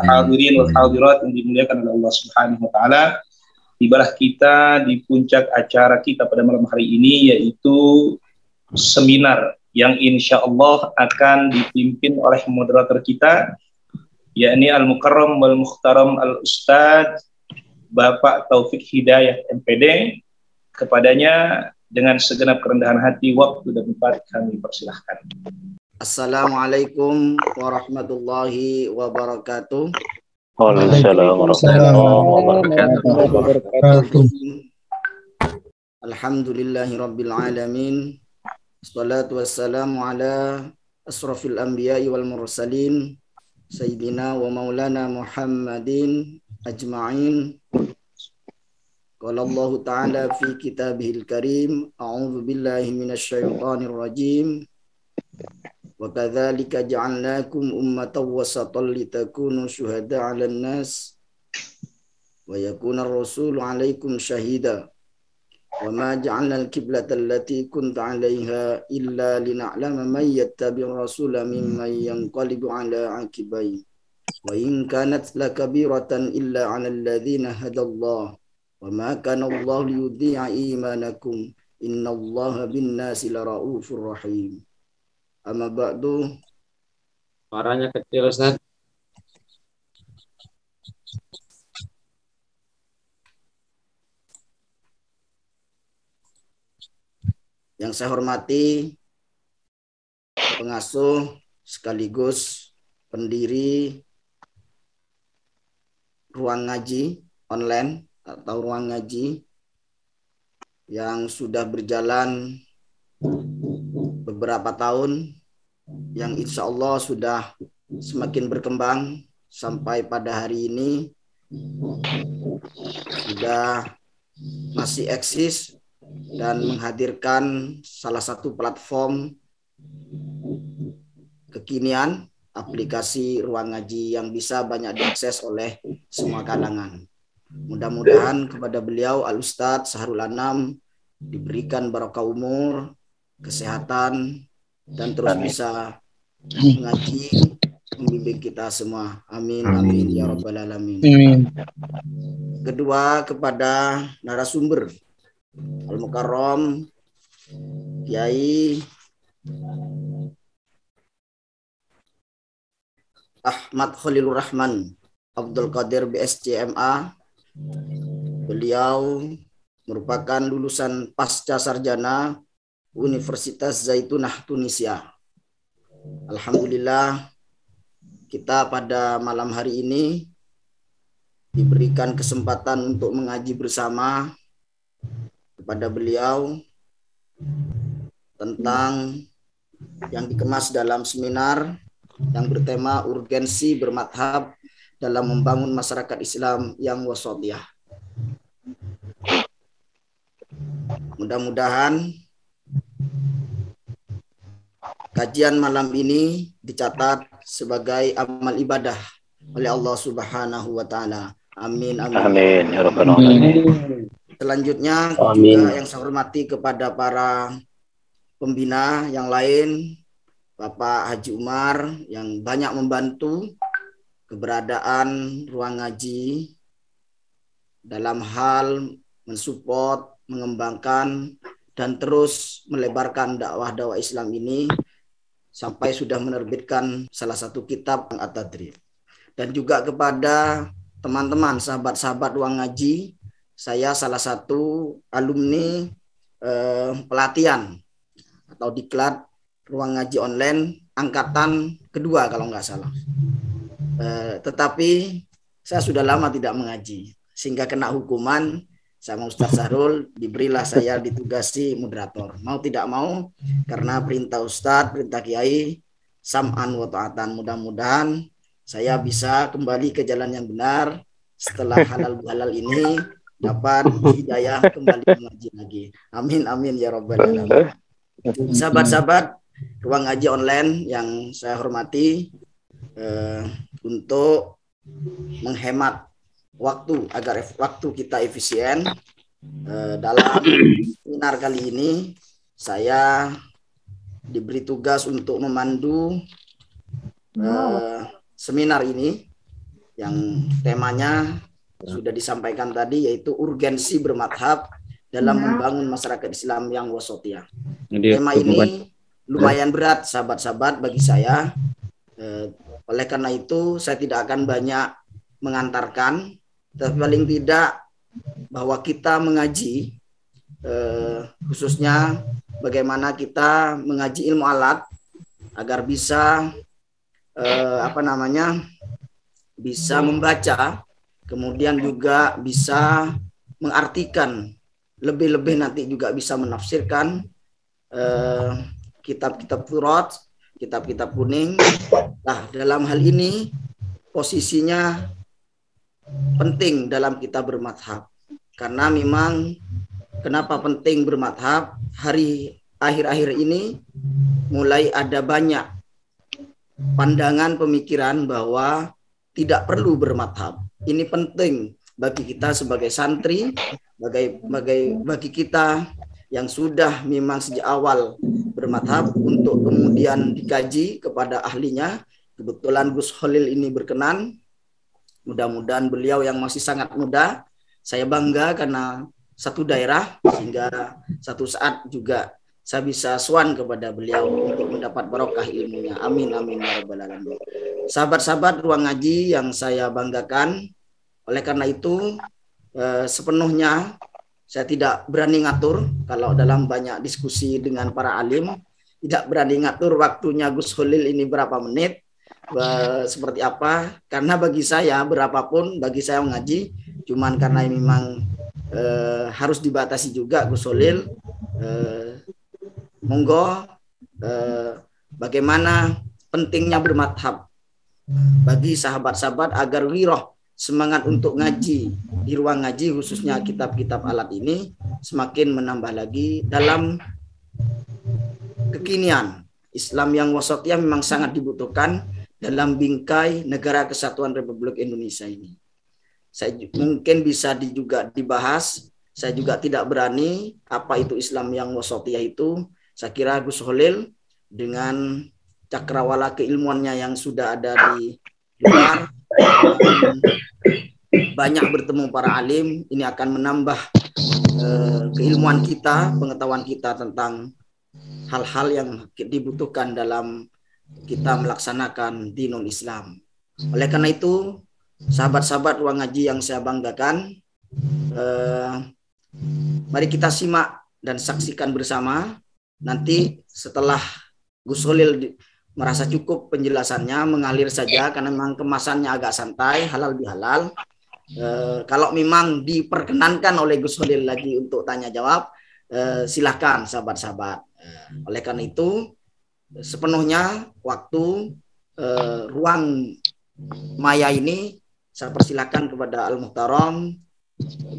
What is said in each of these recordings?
hadirin wal hadirat yang dimuliakan oleh Allah Subhanahu wa taala. Tibalah kita di puncak acara kita pada malam hari ini, yaitu seminar yang insya Allah akan dipimpin oleh moderator kita, yakni Al-Mukarram wal Mukhtaram Al-Ustadz Bapak Taufik Hidayat MPD. Kepadanya dengan segenap kerendahan hati, waktu dan tempat kami persilahkan. Assalamualaikum warahmatullahi wabarakatuh. Waalaikumsalam warahmatullahi wabarakatuh. Alhamdulillahirabbil alamin. Wassalatu wassalamu ala asrafil anbiya'i wal mursalin sayyidina wa maulana Muhammadin ajma'in. Qala Allah ta'ala fi kitabihil karim, a'udzu billahi minasy syaithanir rajim. Wa kadzalika ja'alnakum ummatan wasatan litakunu syuhada'a 'alan nas wa yakuna ar-rasulu 'alaikum syahida. Wa ma ja'alna al-qiblata allati kunta 'alaiha illa lina'lama man yattabi'ur rasula mimman yanqalibu 'ala 'aqibai. Wa in kanat lakabiratan illa 'alal ladzina hadallahu wa ma kana Allah liyudhi'a imanakum innallaha bin-nasi laraufur rahim. Amma ba'du. Suaranya kecil, Ustaz. Yang saya hormati pengasuh sekaligus pendiri ruang ngaji online atau ruang ngaji yang sudah berjalan beberapa tahun, yang insya Allah sudah semakin berkembang sampai pada hari ini sudah masih eksis dan menghadirkan salah satu platform kekinian aplikasi ruang ngaji yang bisa banyak diakses oleh semua kalangan. Mudah-mudahan kepada beliau Al-Ustadz Sahrul Anam diberikan barokah umur, kesehatan, dan terus bisa mengaji, membimbing kita semua. Amin, amin, ya rabbal alamin. Kedua, kepada narasumber Al-Mukarram Kiai Ahmad Khalilur Rahman Abdul Qadir BSCMA. Beliau merupakan lulusan pasca sarjana Universitas Zaitunah Tunisia. Alhamdulillah, kita pada malam hari ini diberikan kesempatan untuk mengaji bersama kepada beliau tentang yang dikemas dalam seminar yang bertema urgensi bermadhab dalam membangun masyarakat Islam yang wasatiyah. Mudah-mudahan kajian malam ini dicatat sebagai amal ibadah oleh Allah Subhanahu wa taala. Amin, amin. Amin ya rabbal alamin. Selanjutnya Amin. juga yang saya hormati kepada para pembina yang lain, Bapak Haji Umar yang banyak membantu keberadaan ruang ngaji dalam hal mensupport, mengembangkan, dan terus melebarkan dakwah Islam ini sampai sudah menerbitkan salah satu kitab At-Tadrib. Dan juga kepada teman-teman, sahabat-sahabat ruang ngaji, saya salah satu alumni pelatihan atau diklat ruang ngaji online angkatan kedua kalau nggak salah. Tetapi saya sudah lama tidak mengaji sehingga kena hukuman sama Ustadz Sahrul, diberilah saya ditugasi moderator. Mau tidak mau karena perintah Ustadz, perintah Kiai, sam'an wa ta'atan. Mudah-mudahan saya bisa kembali ke jalan yang benar setelah halal ini, dapat hidayah kembali mengaji lagi. Amin, amin ya rabbal alamin. Sahabat-sahabat ruang ngaji online yang saya hormati, untuk menghemat waktu agar waktu kita efisien, dalam seminar kali ini saya diberi tugas untuk memandu seminar ini yang temanya sudah disampaikan tadi, yaitu urgensi bermadhab dalam membangun masyarakat Islam yang wasatiyah. Tema ini lumayan berat sahabat-sahabat bagi saya. Oleh karena itu saya tidak akan banyak mengantarkan, tapi paling tidak bahwa kita mengaji, khususnya bagaimana kita mengaji ilmu alat agar bisa bisa membaca, kemudian juga bisa mengartikan, lebih-lebih nanti juga bisa menafsirkan kitab-kitab Furat, kitab-kitab kuning. Nah, dalam hal ini posisinya penting dalam kita bermadhab. Karena memang kenapa penting bermadhab? Akhir-akhir ini mulai ada banyak pandangan pemikiran bahwa tidak perlu bermadhab. Ini penting bagi kita sebagai santri, bagi kita yang sudah memang sejak awal bermadhab untuk kemudian dikaji kepada ahlinya. Kebetulan Gus Khalil ini berkenan. Mudah-mudahan beliau yang masih sangat muda, saya bangga karena satu daerah, sehingga satu saat juga saya bisa sowan kepada beliau untuk mendapat barokah ilmunya. Amin amin ya rabbal alamin. Sahabat-sahabat ruang ngaji yang saya banggakan, oleh karena itu sepenuhnya saya tidak berani ngatur. Kalau dalam banyak diskusi dengan para alim, tidak berani ngatur waktunya Gus Khalil ini berapa menit, seperti apa. Karena bagi saya berapapun, bagi saya mengaji, cuman karena memang harus dibatasi juga Gus Khalil. Monggo, bagaimana pentingnya bermadhab bagi sahabat-sahabat agar wiroh, semangat untuk ngaji di ruang ngaji, khususnya kitab-kitab alat ini semakin menambah lagi dalam kekinian. Islam yang wasatiyah memang sangat dibutuhkan dalam bingkai negara kesatuan Republik Indonesia ini. Saya mungkin bisa juga dibahas. Saya juga tidak berani apa itu Islam yang wasatiyah itu. Saya kira Gus Khalil dengan cakrawala keilmuannya yang sudah ada di luar, banyak bertemu para alim, ini akan menambah keilmuan kita, pengetahuan kita tentang hal-hal yang dibutuhkan dalam kita melaksanakan dinul Islam. Oleh karena itu, sahabat-sahabat ruang ngaji yang saya banggakan, mari kita simak dan saksikan bersama. Nanti setelah Gus Khalil merasa cukup penjelasannya, mengalir saja karena memang kemasannya agak santai, halal bihalal. Kalau memang diperkenankan oleh Gus Khalil lagi untuk tanya jawab, silahkan sahabat-sahabat. Oleh karena itu, sepenuhnya waktu ruang maya ini saya persilahkan kepada Al-Muhtaram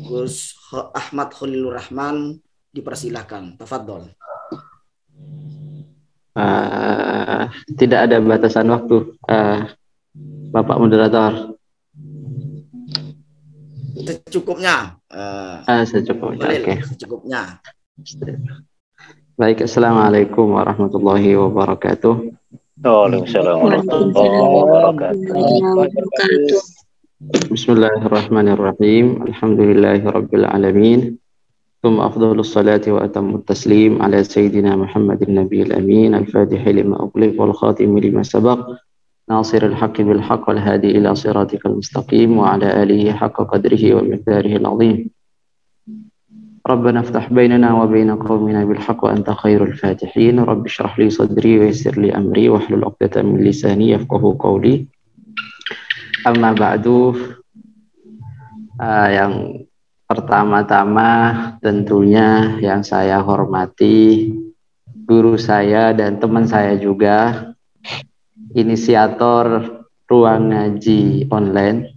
Gus Ahmad Khalilur Rahman, dipersilahkan. Tafadhol. Tidak ada batasan waktu, Bapak Moderator. Secukupnya. Secukupnya. Oke. Secukupnya. Baik, assalamualaikum warahmatullahi wabarakatuh. Waalaikumsalam warahmatullahi wabarakatuh. Bismillahirrahmanirrahim. Alhamdulillahirabbil alamin. ثم أفضل الصلاة وأتم التسليم على سيدنا محمد النبي الأمين الفاتح لما أغلق والخاتم لما سبق ناصر الحق بالحق والهادي إلى صراطك المستقيم وعلى آله حق قدره ومقداره العظيم. ربنا افتح بيننا وبين قومنا بالحق وأنت خير الفاتحين. رب اشرح لي صدري ويسر لي أمري واحلل عقدة من لساني يفقهوا قولي. أما بعد, yang pertama-tama tentunya yang saya hormati guru saya dan teman saya juga, inisiator ruang ngaji online.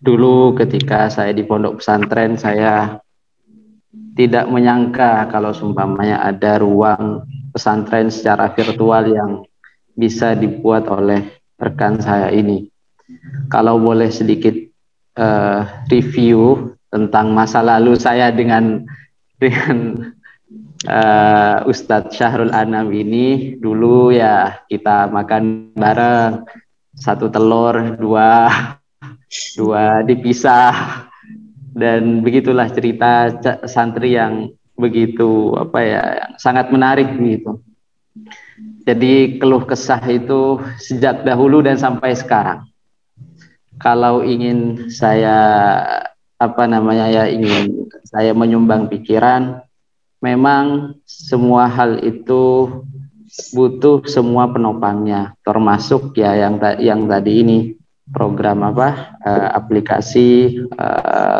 Dulu ketika saya di pondok pesantren, saya tidak menyangka kalau seumpamanya ada ruang pesantren secara virtual yang bisa dibuat oleh rekan saya ini. Kalau boleh sedikit review tentang masa lalu saya dengan Ustadz Syahrul Anam ini. Dulu ya kita makan bareng, satu telur, dua dipisah, dan begitulah cerita santri yang begitu apa ya, sangat menarik gitu. Jadi keluh kesah itu sejak dahulu dan sampai sekarang. Kalau ingin saya ingin saya menyumbang pikiran, memang semua hal itu butuh semua penopangnya, termasuk ya yang tadi ini program aplikasi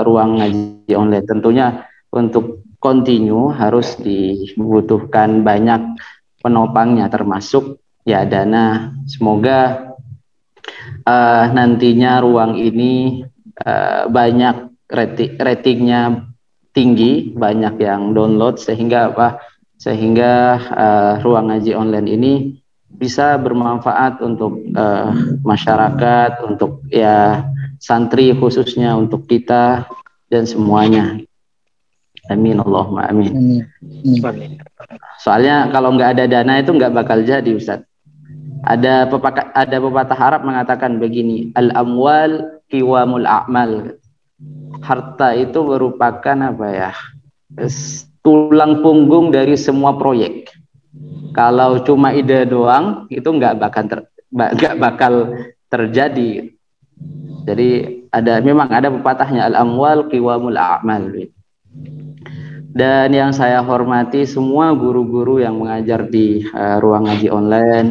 ruang ngaji online. Tentunya untuk continue harus dibutuhkan banyak penopangnya, termasuk ya dana. Semoga nantinya ruang ini banyak ratingnya tinggi, banyak yang download, sehingga ruang ngaji online ini bisa bermanfaat untuk masyarakat, untuk ya santri khususnya, untuk kita dan semuanya. Amin Allahumma amin. Soalnya kalau nggak ada dana itu nggak bakal jadi, Ustaz. Ada pepatah Arab mengatakan begini, al-amwal qiwamul a'mal. Harta itu merupakan tulang punggung dari semua proyek. Kalau cuma ide doang itu nggak bakal terjadi. Jadi memang ada pepatahnya, al-amwal qiwamul a'mal. Dan yang saya hormati semua guru-guru yang mengajar di ruang ngaji online,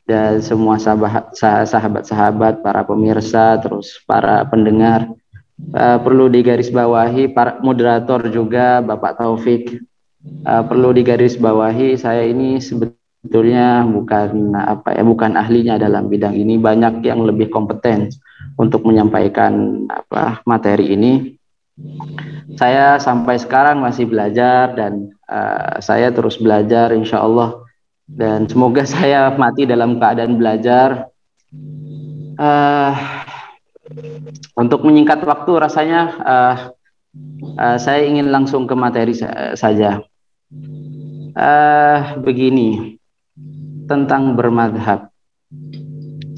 dan semua sahabat-sahabat, para pemirsa, terus para pendengar, perlu digarisbawahi, para moderator juga, Bapak Taufik, perlu digarisbawahi, saya ini sebetulnya bukan ahlinya dalam bidang ini, banyak yang lebih kompeten untuk menyampaikan materi ini. Saya sampai sekarang masih belajar, dan saya terus belajar insya Allah, dan semoga saya mati dalam keadaan belajar. Untuk menyingkat waktu rasanya saya ingin langsung ke materi saja. Begini, tentang bermadhab.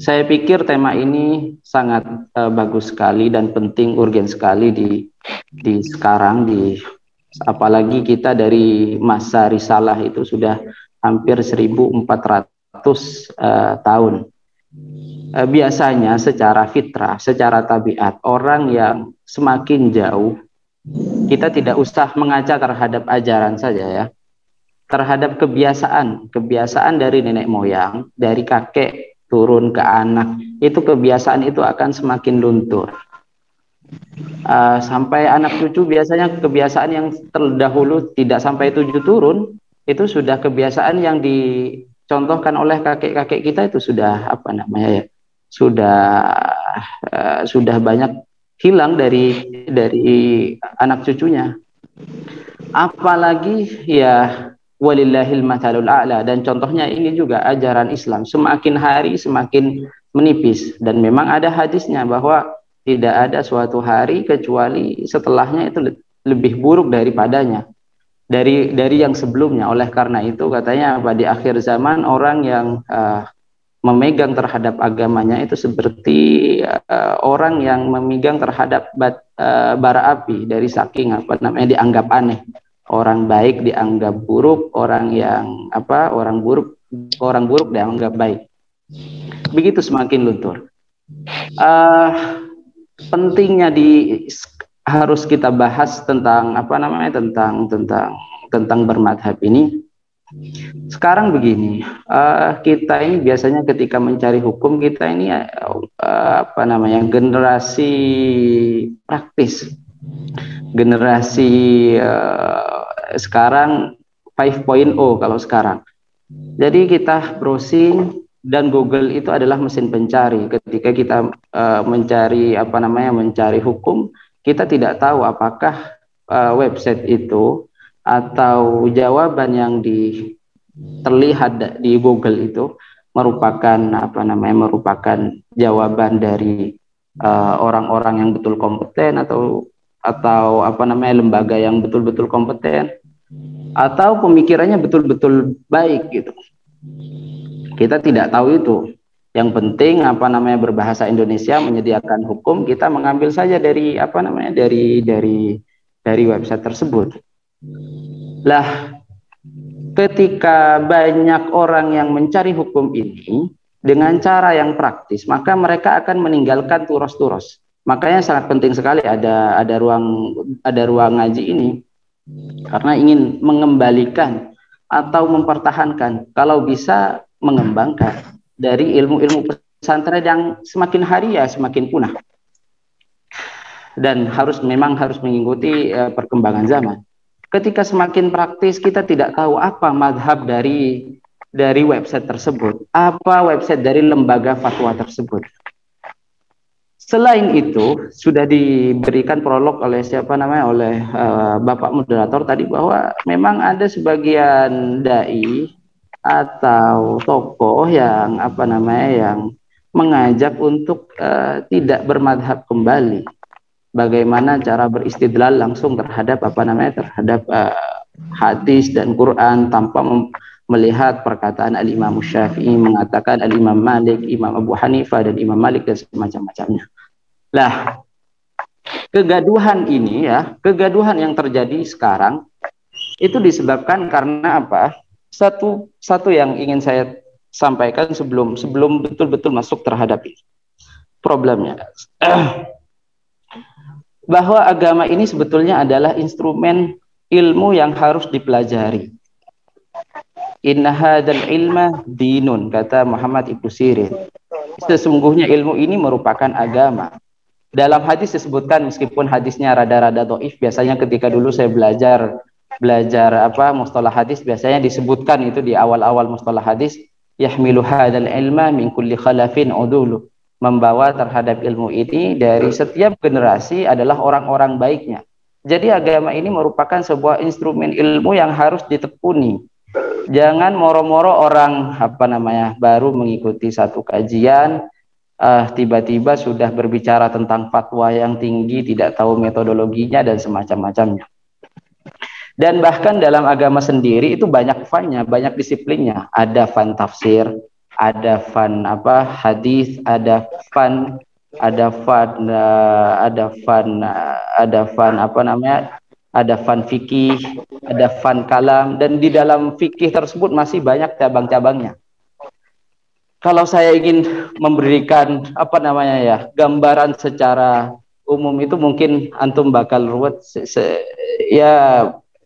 Saya pikir tema ini sangat bagus sekali dan penting, urgen sekali di sekarang, apalagi kita dari masa risalah itu sudah hampir 1400 tahun. Biasanya secara fitrah, secara tabiat, orang yang semakin jauh, kita tidak usah mengaca terhadap ajaran saja ya, terhadap kebiasaan dari nenek moyang, dari kakek turun ke anak, itu kebiasaan itu akan semakin luntur. Sampai anak cucu biasanya kebiasaan yang terdahulu tidak sampai 7 turun, itu sudah kebiasaan yang dicontohkan oleh kakek-kakek kita, itu sudah sudah banyak hilang dari anak cucunya. Apalagi ya walillahil mathalul a'la, dan contohnya ini juga ajaran Islam semakin hari semakin menipis, dan memang ada hadisnya bahwa tidak ada suatu hari kecuali setelahnya itu lebih buruk daripadanya, dari yang sebelumnya. Oleh karena itu katanya di akhir zaman orang yang memegang terhadap agamanya itu seperti orang yang memegang terhadap bara api, dari saking dianggap aneh. Orang baik dianggap buruk, orang buruk dianggap baik. Begitu semakin luntur. Pentingnya harus kita bahas tentang tentang bermadhab ini. Sekarang begini, kita ini biasanya ketika mencari hukum, kita ini generasi praktis, generasi sekarang 5.0 kalau sekarang. Jadi kita browsing, dan Google itu adalah mesin pencari. Ketika kita mencari hukum, kita tidak tahu apakah website itu atau jawaban yang terlihat di Google itu merupakan jawaban dari orang-orang yang betul kompeten, atau lembaga yang betul-betul kompeten, atau pemikirannya betul-betul baik gitu. Kita tidak tahu itu. Yang penting apa namanya berbahasa Indonesia, menyediakan hukum, kita mengambil saja dari apa namanya dari website tersebut. Lah, ketika banyak orang yang mencari hukum ini dengan cara yang praktis, maka mereka akan meninggalkan turos-turos. Makanya sangat penting sekali ada ruang ngaji ini, karena ingin mengembalikan atau mempertahankan, kalau bisa mengembangkan dari ilmu-ilmu pesantren yang semakin hari ya semakin punah, dan memang harus mengikuti perkembangan zaman. Ketika semakin praktis, kita tidak tahu apa madhab dari website tersebut, apa website dari lembaga fatwa tersebut. Selain itu, sudah diberikan prolog oleh oleh Bapak moderator tadi, bahwa memang ada sebagian dai atau tokoh yang yang mengajak untuk tidak bermadhab kembali. Bagaimana cara beristidlal langsung terhadap terhadap hadis dan Quran tanpa melihat perkataan Al-Imam Syafi'i, mengatakan Al-Imam Malik, Imam Abu Hanifah dan Imam Malik dan semacam-macamnya. Lah, kegaduhan ini kegaduhan yang terjadi sekarang itu disebabkan karena apa? Satu yang ingin saya sampaikan sebelum betul-betul masuk terhadap ini. Problemnya bahwa agama ini sebetulnya adalah instrumen ilmu yang harus dipelajari. Inna hadzal ilma dinun, kata Muhammad Ibnu Sirin. Sesungguhnya ilmu ini merupakan agama. Dalam hadis disebutkan, meskipun hadisnya rada-rada dhaif, biasanya ketika dulu saya belajar mustalah hadis, biasanya disebutkan itu di awal-awal mustalah hadis, yahmilu hadzal ilma min kulli khalafin udulu. Membawa terhadap ilmu ini dari setiap generasi adalah orang-orang baiknya. Jadi agama ini merupakan sebuah instrumen ilmu yang harus ditekuni. Jangan moro-moro orang baru mengikuti satu kajian, tiba-tiba sudah berbicara tentang fatwa yang tinggi, tidak tahu metodologinya dan semacam-macamnya. Dan bahkan dalam agama sendiri itu banyak fannya, banyak disiplinnya. Ada fan tafsir, ada fan hadis, ada fan fikih, ada fan kalam, dan di dalam fikih tersebut masih banyak cabang-cabangnya. Kalau saya ingin memberikan gambaran secara umum itu mungkin antum bakal ruwet,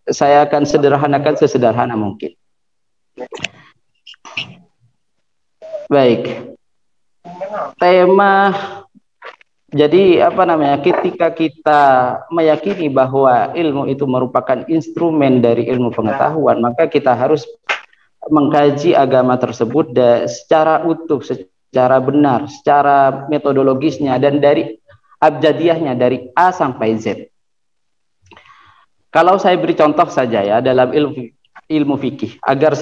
saya akan sederhanakan sesederhana mungkin. Baik, tema jadi ketika kita meyakini bahwa ilmu itu merupakan instrumen dari ilmu pengetahuan, maka kita harus mengkaji agama tersebut secara utuh, secara benar, secara metodologisnya, dan dari abjadiyahnya, dari A sampai Z. Kalau saya beri contoh saja dalam ilmu fikih, agar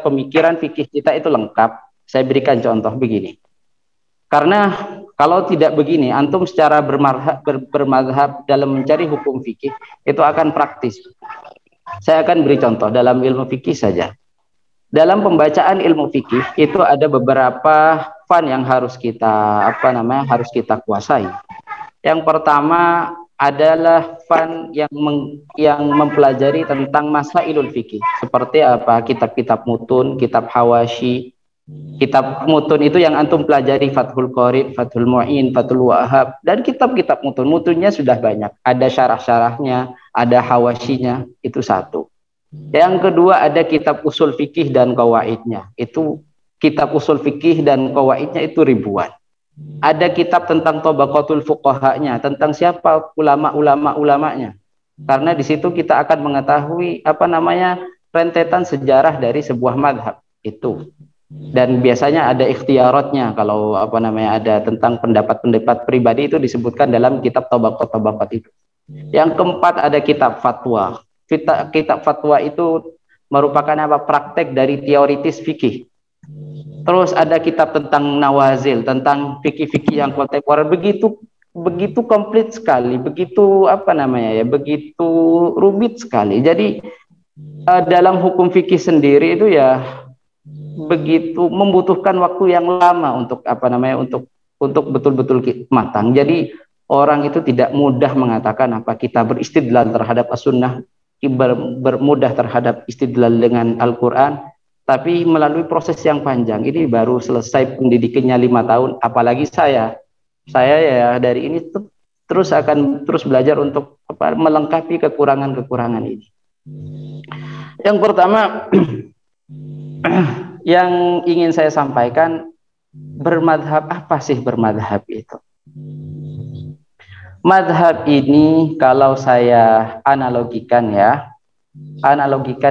pemikiran fikih kita itu lengkap, saya berikan contoh begini. Karena kalau tidak begini, antum secara bermadhab dalam mencari hukum fikih itu akan praktis. Saya akan beri contoh dalam ilmu fikih saja. Dalam pembacaan ilmu fikih itu ada beberapa fan yang harus kita kuasai. Yang pertama adalah fan yang mempelajari tentang masailul fikih, seperti kitab-kitab mutun, kitab hawashi. Kitab mutun itu yang antum pelajari, Fathul Qorib, Fathul Mu'in, Fathul Wahhab, dan kitab-kitab mutunnya sudah banyak. Ada syarah-syarahnya, ada hawashinya, itu satu. Yang kedua ada kitab usul fikih dan qawaidnya. Itu kitab usul fikih dan qawaidnya itu ribuan. Ada kitab tentang tabaqatul fuqahanya, tentang siapa ulama-ulamanya. Karena di situ kita akan mengetahui rentetan sejarah dari sebuah madhab itu. Dan biasanya ada ikhtiaratnya, kalau ada tentang pendapat-pendapat pribadi itu disebutkan dalam kitab tabaqat itu. Yang keempat ada kitab fatwa. Kitab fatwa itu merupakan praktek dari teoritis fikih. Terus ada kitab tentang nawazil, tentang fikih-fikih yang kontemporer, begitu komplit sekali, begitu begitu rumit sekali. Jadi dalam hukum fikih sendiri itu begitu membutuhkan waktu yang lama untuk untuk betul-betul matang. Jadi orang itu tidak mudah mengatakan kita beristidlal terhadap as-sunnah, bermudah terhadap istidlal dengan Al-Quran, tapi melalui proses yang panjang. Ini baru selesai pendidikannya 5 tahun, apalagi saya ya dari ini akan terus belajar untuk melengkapi kekurangan-kekurangan ini. Yang pertama yang ingin saya sampaikan, bermadhab, apa sih bermadhab itu? Madhab ini kalau saya analogikan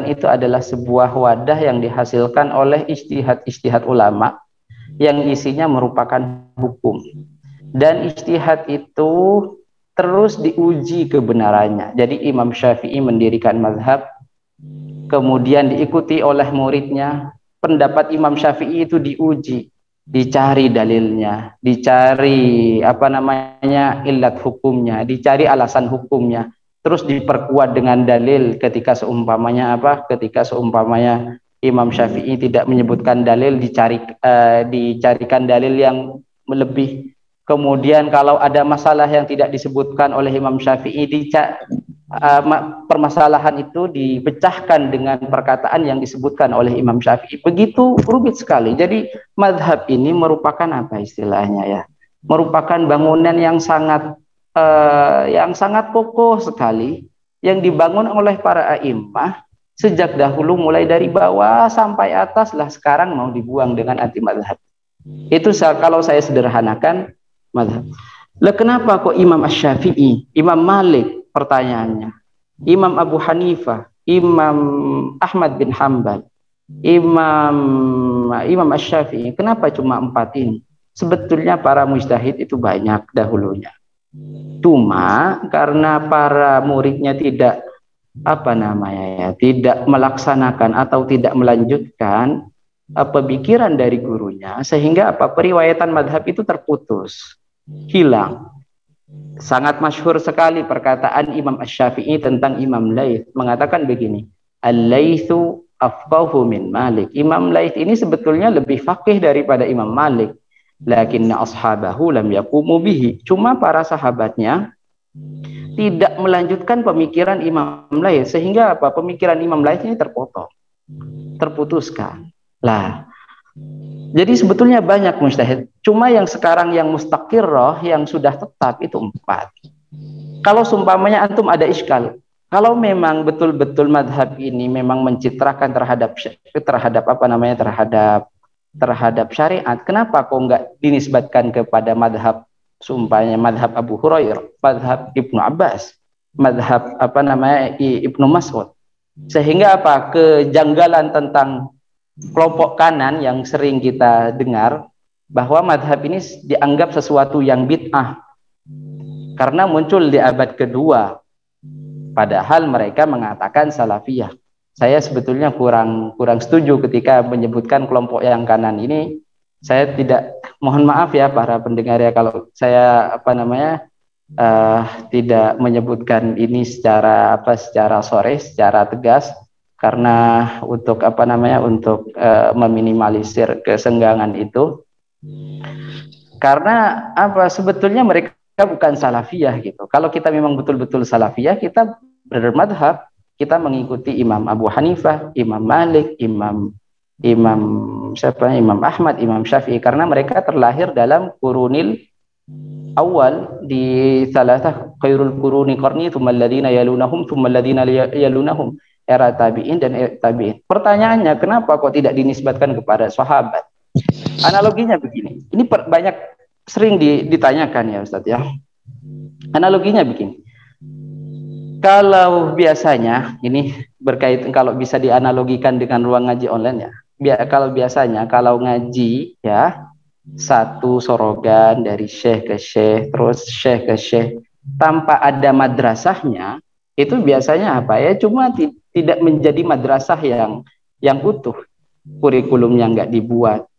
itu adalah sebuah wadah yang dihasilkan oleh ijtihad ulama yang isinya merupakan hukum, dan ijtihad itu terus diuji kebenarannya. Jadi Imam Syafi'i mendirikan madhab, kemudian diikuti oleh muridnya. Pendapat Imam Syafi'i itu diuji, dicari dalilnya, dicari illat hukumnya, dicari alasan hukumnya, terus diperkuat dengan dalil ketika seumpamanya Imam Syafi'i tidak menyebutkan dalil, dicarikan dalil yang lebih. Kemudian kalau ada masalah yang tidak disebutkan oleh Imam Syafi'i, permasalahan itu dipecahkan dengan perkataan yang disebutkan oleh Imam Syafi'i. Begitu rumit sekali. Jadi madhab ini merupakan apa istilahnya ya? Merupakan bangunan yang sangat kokoh sekali, yang dibangun oleh para a'immah sejak dahulu, mulai dari bawah sampai atas lah, sekarang mau dibuang dengan anti madhab. Itu kalau saya sederhanakan madhab. Lah kenapa kok Imam Asy-Syafi'i, Imam Malik, pertanyaannya, Imam Abu Hanifah, Imam Ahmad bin Hanbal, Imam Asy-Syafi'i, kenapa cuma 4 ini? Sebetulnya para mujtahid itu banyak dahulunya. Cuma karena para muridnya tidak tidak melaksanakan atau tidak melanjutkan pemikiran dari gurunya, sehingga periwayatan madhab itu terputus, hilang. Sangat masyhur sekali perkataan Imam Asy-Syafi'i tentang Imam Laits, mengatakan begini, Al-Laitsu afqahu min Malik. Imam Laits ini sebetulnya lebih faqih daripada Imam Malik, lakinna ashabahu lam yaqumu bihi. Cuma para sahabatnya tidak melanjutkan pemikiran Imam Laits, sehingga pemikiran Imam Laits ini terputuskan. Lah, jadi sebetulnya banyak mujtahid. Cuma yang sekarang yang mustaqirroh, yang sudah tetap itu 4. Kalau seumpamanya antum ada iskal, kalau memang betul-betul madhab ini memang mencitrakan terhadap syariat, kenapa kok nggak dinisbatkan kepada madhab, seumpamanya madhab Abu Hurairah, madhab Ibnu Abbas, madhab Ibnu Mas'ud, sehingga kejanggalan tentang kelompok kanan yang sering kita dengar, bahwa madhab ini dianggap sesuatu yang bid'ah karena muncul di abad kedua, padahal mereka mengatakan salafiyah. Saya sebetulnya kurang setuju ketika menyebutkan kelompok yang kanan ini. Saya tidak, mohon maaf ya para pendengar ya, kalau saya tidak menyebutkan ini secara sore, secara tegas, karena untuk meminimalisir kesenggangan itu. Karena sebetulnya mereka bukan salafiyah gitu. Kalau kita memang betul-betul salafiyah, kita bermadhab, kita mengikuti Imam Abu Hanifah, Imam Malik, Imam Ahmad, Imam Syafi'i, karena mereka terlahir dalam qurunil awal, di salatah khairul quruni qarni, tsumma alladziina yalunahum, tsumma alladziina yalunahum, era tabi'in dan tabi'in. Pertanyaannya, kenapa kok tidak dinisbatkan kepada sahabat? Analoginya begini. Ini sering ditanyakan ya Ustadz ya. Analoginya begini. Kalau biasanya ini berkaitan, kalau bisa dianalogikan dengan ruang ngaji online ya. Kalau biasanya kalau ngaji ya, satu sorogan dari syekh ke syekh, terus syekh ke syekh, tanpa ada madrasahnya, itu biasanya cuma tidak menjadi madrasah yang utuh, kurikulumnya nggak dibuat,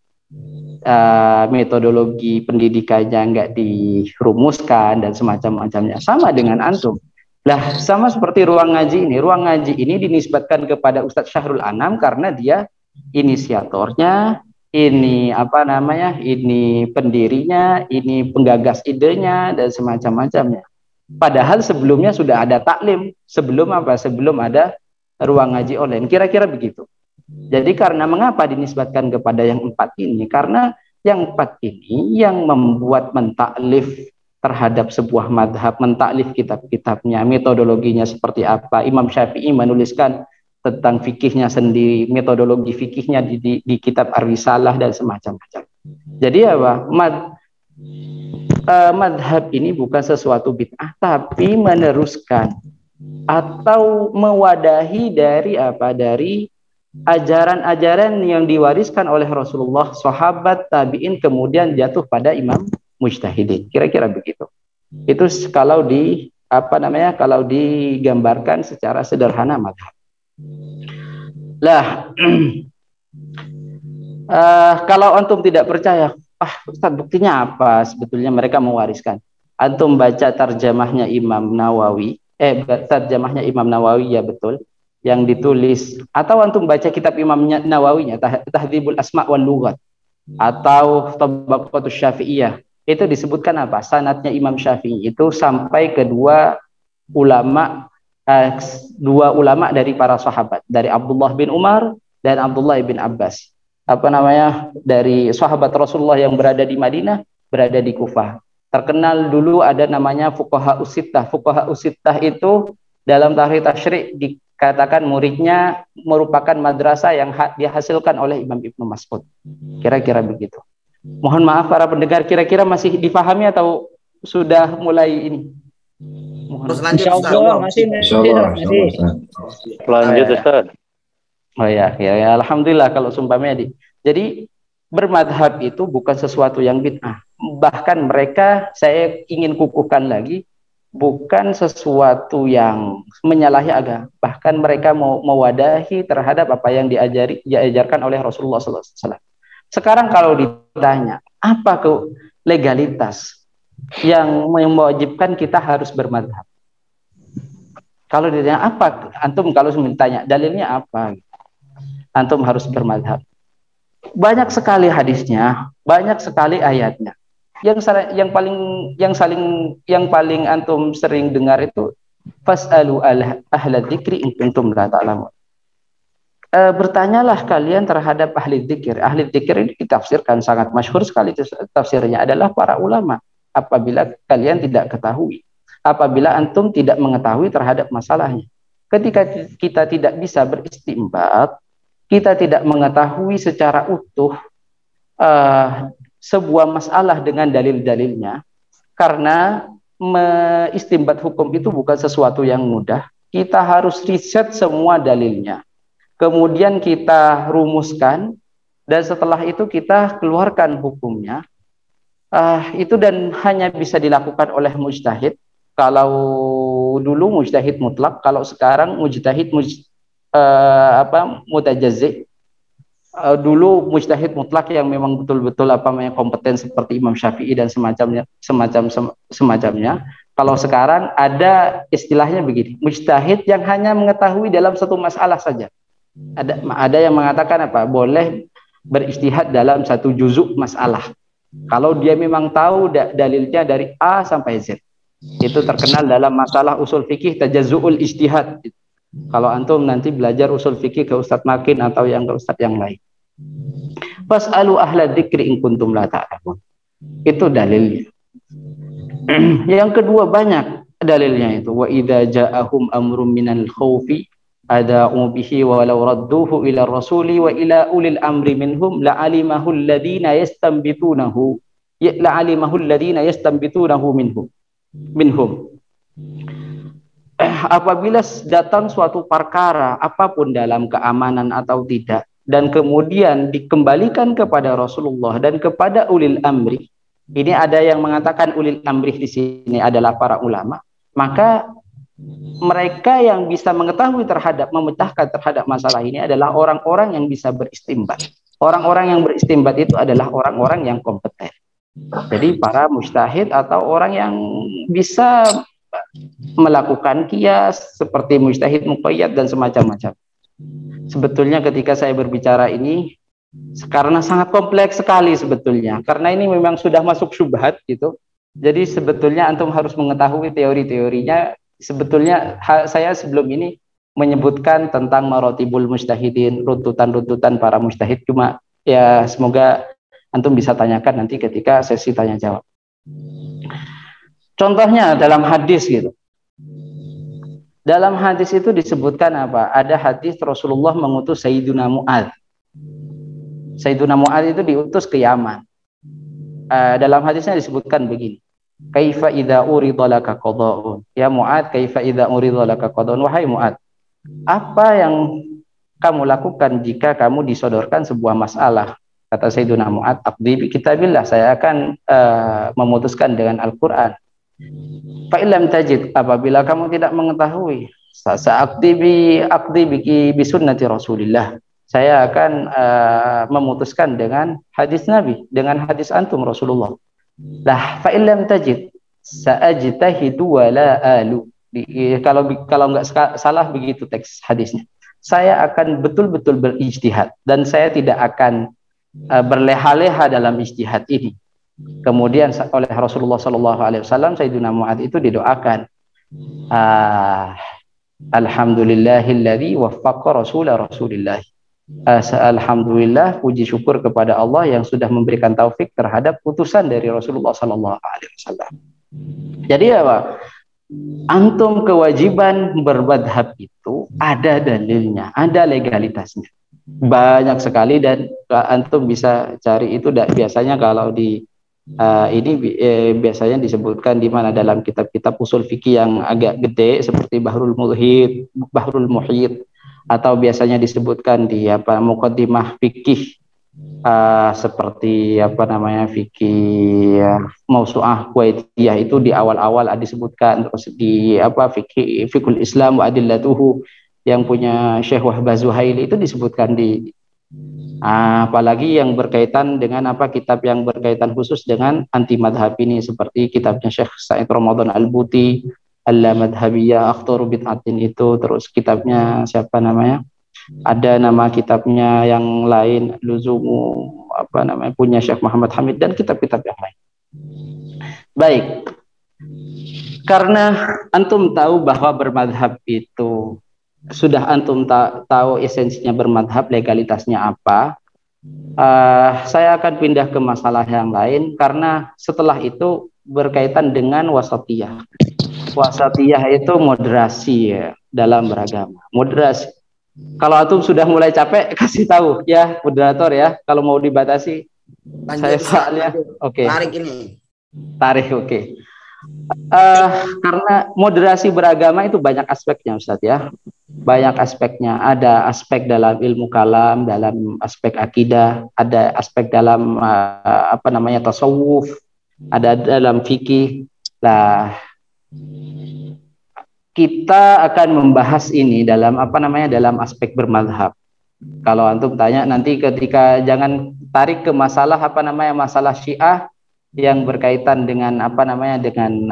metodologi pendidikannya nggak dirumuskan dan semacam-macamnya. Sama dengan antum. Lah, sama seperti ruang ngaji ini. Ruang ngaji ini dinisbatkan kepada Ustadz Syahrul Anam karena dia inisiatornya, ini apa namanya, ini pendirinya, ini penggagas idenya dan semacam-macamnya. Padahal sebelumnya sudah ada taklim, sebelum apa? Sebelum ada ruang ngaji online. Kira-kira begitu. Jadi karena mengapa dinisbatkan kepada yang 4 ini? Karena yang 4 ini yang membuat mentaklif terhadap sebuah madhab, mentaklif kitab-kitabnya, metodologinya seperti apa. Imam Syafi'i menuliskan tentang fikihnya sendiri, metodologi fikihnya di kitab Ar-Risalah dan semacam-macam. Jadi apa? Madhab ini bukan sesuatu bid'ah, tapi meneruskan atau mewadahi dari apa? Dari ajaran-ajaran yang diwariskan oleh Rasulullah, sahabat, tabi'in, kemudian jatuh pada imam mujtahidin. Kira-kira begitu. Itu kalau di apa namanya, kalau digambarkan secara sederhana madhab. Lah, kalau antum tidak percaya, Ustaz, buktinya apa sebetulnya mereka mewariskan? Antum baca tarjamahnya Imam Nawawi, tarjamahnya Imam Nawawi, ya betul, yang ditulis, atau antum baca kitab Imam Nawawinya, Tahdzibul Asma' wal Lughat, atau Tabaqatus Syafi'iyah, itu disebutkan apa? Sanadnya Imam Syafi'i itu sampai ke dua ulama dari para sahabat, dari Abdullah bin Umar dan Abdullah bin Abbas. Apa namanya? Dari sahabat Rasulullah yang berada di Madinah, berada di Kufah. Terkenal dulu ada namanya fuqaha usittah. Fuqaha usittah itu dalam tarikh tasyri' dikatakan muridnya merupakan madrasah yang dihasilkan oleh Imam Ibnu Mas'ud. Kira-kira begitu. Mohon maaf para pendengar, kira-kira masih difahami atau sudah mulai ini? Insyaallah masih. Lanjut Ustaz. Oh ya, alhamdulillah kalau sumpahnya jadi bermadhab itu bukan sesuatu yang bid'ah. Bahkan mereka, saya ingin kukuhkan lagi, bukan sesuatu yang menyalahi agama. Bahkan mereka mau mewadahi terhadap apa yang diajarkan oleh Rasulullah SAW. Sekarang kalau ditanya, apa legalitas yang mewajibkan kita harus bermadhab? Kalau ditanya apa, antum kalau ditanya dalilnya apa, antum harus bermadhab. Banyak sekali hadisnya, banyak sekali ayatnya. Yang paling antum sering dengar itu fas'alu ahla dzikri in kuntum la ta'lamun. Bertanyalah kalian terhadap ahli dzikir. Ahli dzikir ini ditafsirkan sangat masyhur sekali, tafsirnya adalah para ulama. Apabila kalian tidak ketahui, apabila antum tidak mengetahui terhadap masalahnya. Ketika kita tidak bisa beristimbat, kita tidak mengetahui secara utuh sebuah masalah dengan dalil-dalilnya, karena istimbat hukum itu bukan sesuatu yang mudah. Kita harus riset semua dalilnya, kemudian kita rumuskan, dan setelah itu kita keluarkan hukumnya. Itu dan hanya bisa dilakukan oleh mujtahid. Kalau dulu mujtahid mutlak, kalau sekarang mujtahid mutajazzi. Dulu mujtahid mutlak yang memang betul-betul kompeten seperti Imam Syafi'i dan semacamnya. Kalau sekarang ada istilahnya begini, mujtahid yang hanya mengetahui dalam satu masalah saja. Ada yang mengatakan boleh beristihad dalam satu juzuk masalah. Kalau dia memang tahu dalilnya dari A sampai Z. Itu terkenal dalam masalah usul fikih tajazzu'ul ijtihad. Kalau antum nanti belajar usul fikih ke Ustadz Makin atau yang ke Ustadz yang lain. Fas'alu ahla dzikri in kuntum la ta'lamun. Itu dalilnya. Yang kedua banyak dalilnya itu. Wa idza ja'ahum amrun minal khaufi ada'u bihi wa law radduhu ila rasuli wa ila ulil amri minhum la'alimahu alladhina yastanbitunahu minhum. Apabila datang suatu perkara apapun dalam keamanan atau tidak, dan kemudian dikembalikan kepada Rasulullah dan kepada ulil amri, ini ada yang mengatakan ulil amri di sini adalah para ulama, maka mereka yang bisa mengetahui memecahkan terhadap masalah ini adalah orang-orang yang bisa beristimbat. Orang-orang yang beristimbat itu adalah orang-orang yang kompeten. Jadi para mujtahid atau orang yang bisa melakukan qiyas seperti mujtahid muqayyad dan semacam-macam. sebetulnya ketika saya berbicara ini karena sangat kompleks sekali sebetulnya, karena ini memang sudah masuk syubhat gitu. Jadi sebetulnya antum harus mengetahui teori-teorinya. Sebetulnya saya sebelum ini menyebutkan tentang marotibul mujtahidin, runtutan-runtutan para mujtahid, cuma ya semoga antum bisa tanyakan nanti ketika sesi tanya jawab. Contohnya dalam hadis gitu. Dalam hadis itu disebutkan apa? Ada hadis Rasulullah mengutus Sayyiduna Mu'adz. Sayyiduna Mu'adz itu diutus ke Yaman. Dalam hadisnya disebutkan begini. Kaifa idza urida laka qada'un. Ya Mu'adz, kaifa idza urida laka qada'un. Wahai Mu'adz, apa yang kamu lakukan jika kamu disodorkan sebuah masalah? Kata Sayyiduna Mu'adz, aqdi bi kitabillah, saya akan memutuskan dengan Al-Qur'an. Fa illam tajid, apabila kamu tidak mengetahui, sa'aqdi bi sunnati Rasulillah, saya akan memutuskan dengan hadis Nabi, dengan hadis antum Rasulullah. Lah, fa illam tajid, sa'ajtahidu wa la alu. Kalau nggak salah begitu teks hadisnya. Saya akan betul-betul berijtihad dan saya tidak akan berleha-leha dalam ijtihad ini. Kemudian oleh Rasulullah SAW, Sayyidina Mu'adz itu didoakan, Alhamdulillahilladzi waffaqa Rasulillah. Alhamdulillah, puji syukur kepada Allah yang sudah memberikan taufik terhadap putusan dari Rasulullah SAW. Jadi apa? Antum kewajiban bermadhab itu ada dalilnya, ada legalitasnya. Banyak sekali dan antum bisa cari itu biasanya kalau di biasanya disebutkan di mana dalam kitab-kitab usul fikih yang agak gede seperti Bahrul Muhit, atau biasanya disebutkan di muqaddimah fikih seperti fikih Mausu'ah Kuwaitiyah, itu di awal-awal disebutkan. Terus di fikul Islam wa adillatuhu yang punya Syekh Wahbah Zuhaili itu disebutkan di apalagi yang berkaitan dengan kitab yang berkaitan khusus dengan anti madhab ini, seperti kitabnya Syekh Said Ramadan Al-Buti, Al-Madhabiyah Akhtaru Bid'atin itu. Terus kitabnya siapa namanya? Ada nama kitabnya yang lain, Luzumu punya Syekh Muhammad Hamid, dan kitab-kitab yang lain. Baik. Karena antum tahu bahwa bermadhab itu sudah antum tahu esensinya bermadhab, legalitasnya apa, saya akan pindah ke masalah yang lain, karena setelah itu berkaitan dengan wasatiyah. Wasatiyah itu moderasi ya, dalam beragama. Moderasi. Kalau antum sudah mulai capek, kasih tahu ya moderator ya, kalau mau dibatasi. Lanjut, saya soalnya oke. Tarik ini. Tarik oke. Karena moderasi beragama itu banyak aspeknya Ustadz ya. Banyak aspeknya. Ada aspek dalam ilmu kalam, dalam aspek akidah, ada aspek dalam tasawuf, ada dalam fikih. Nah, kita akan membahas ini dalam dalam aspek bermadhab. Kalau antum tanya nanti ketika, jangan tarik ke masalah masalah Syiah yang berkaitan dengan dengan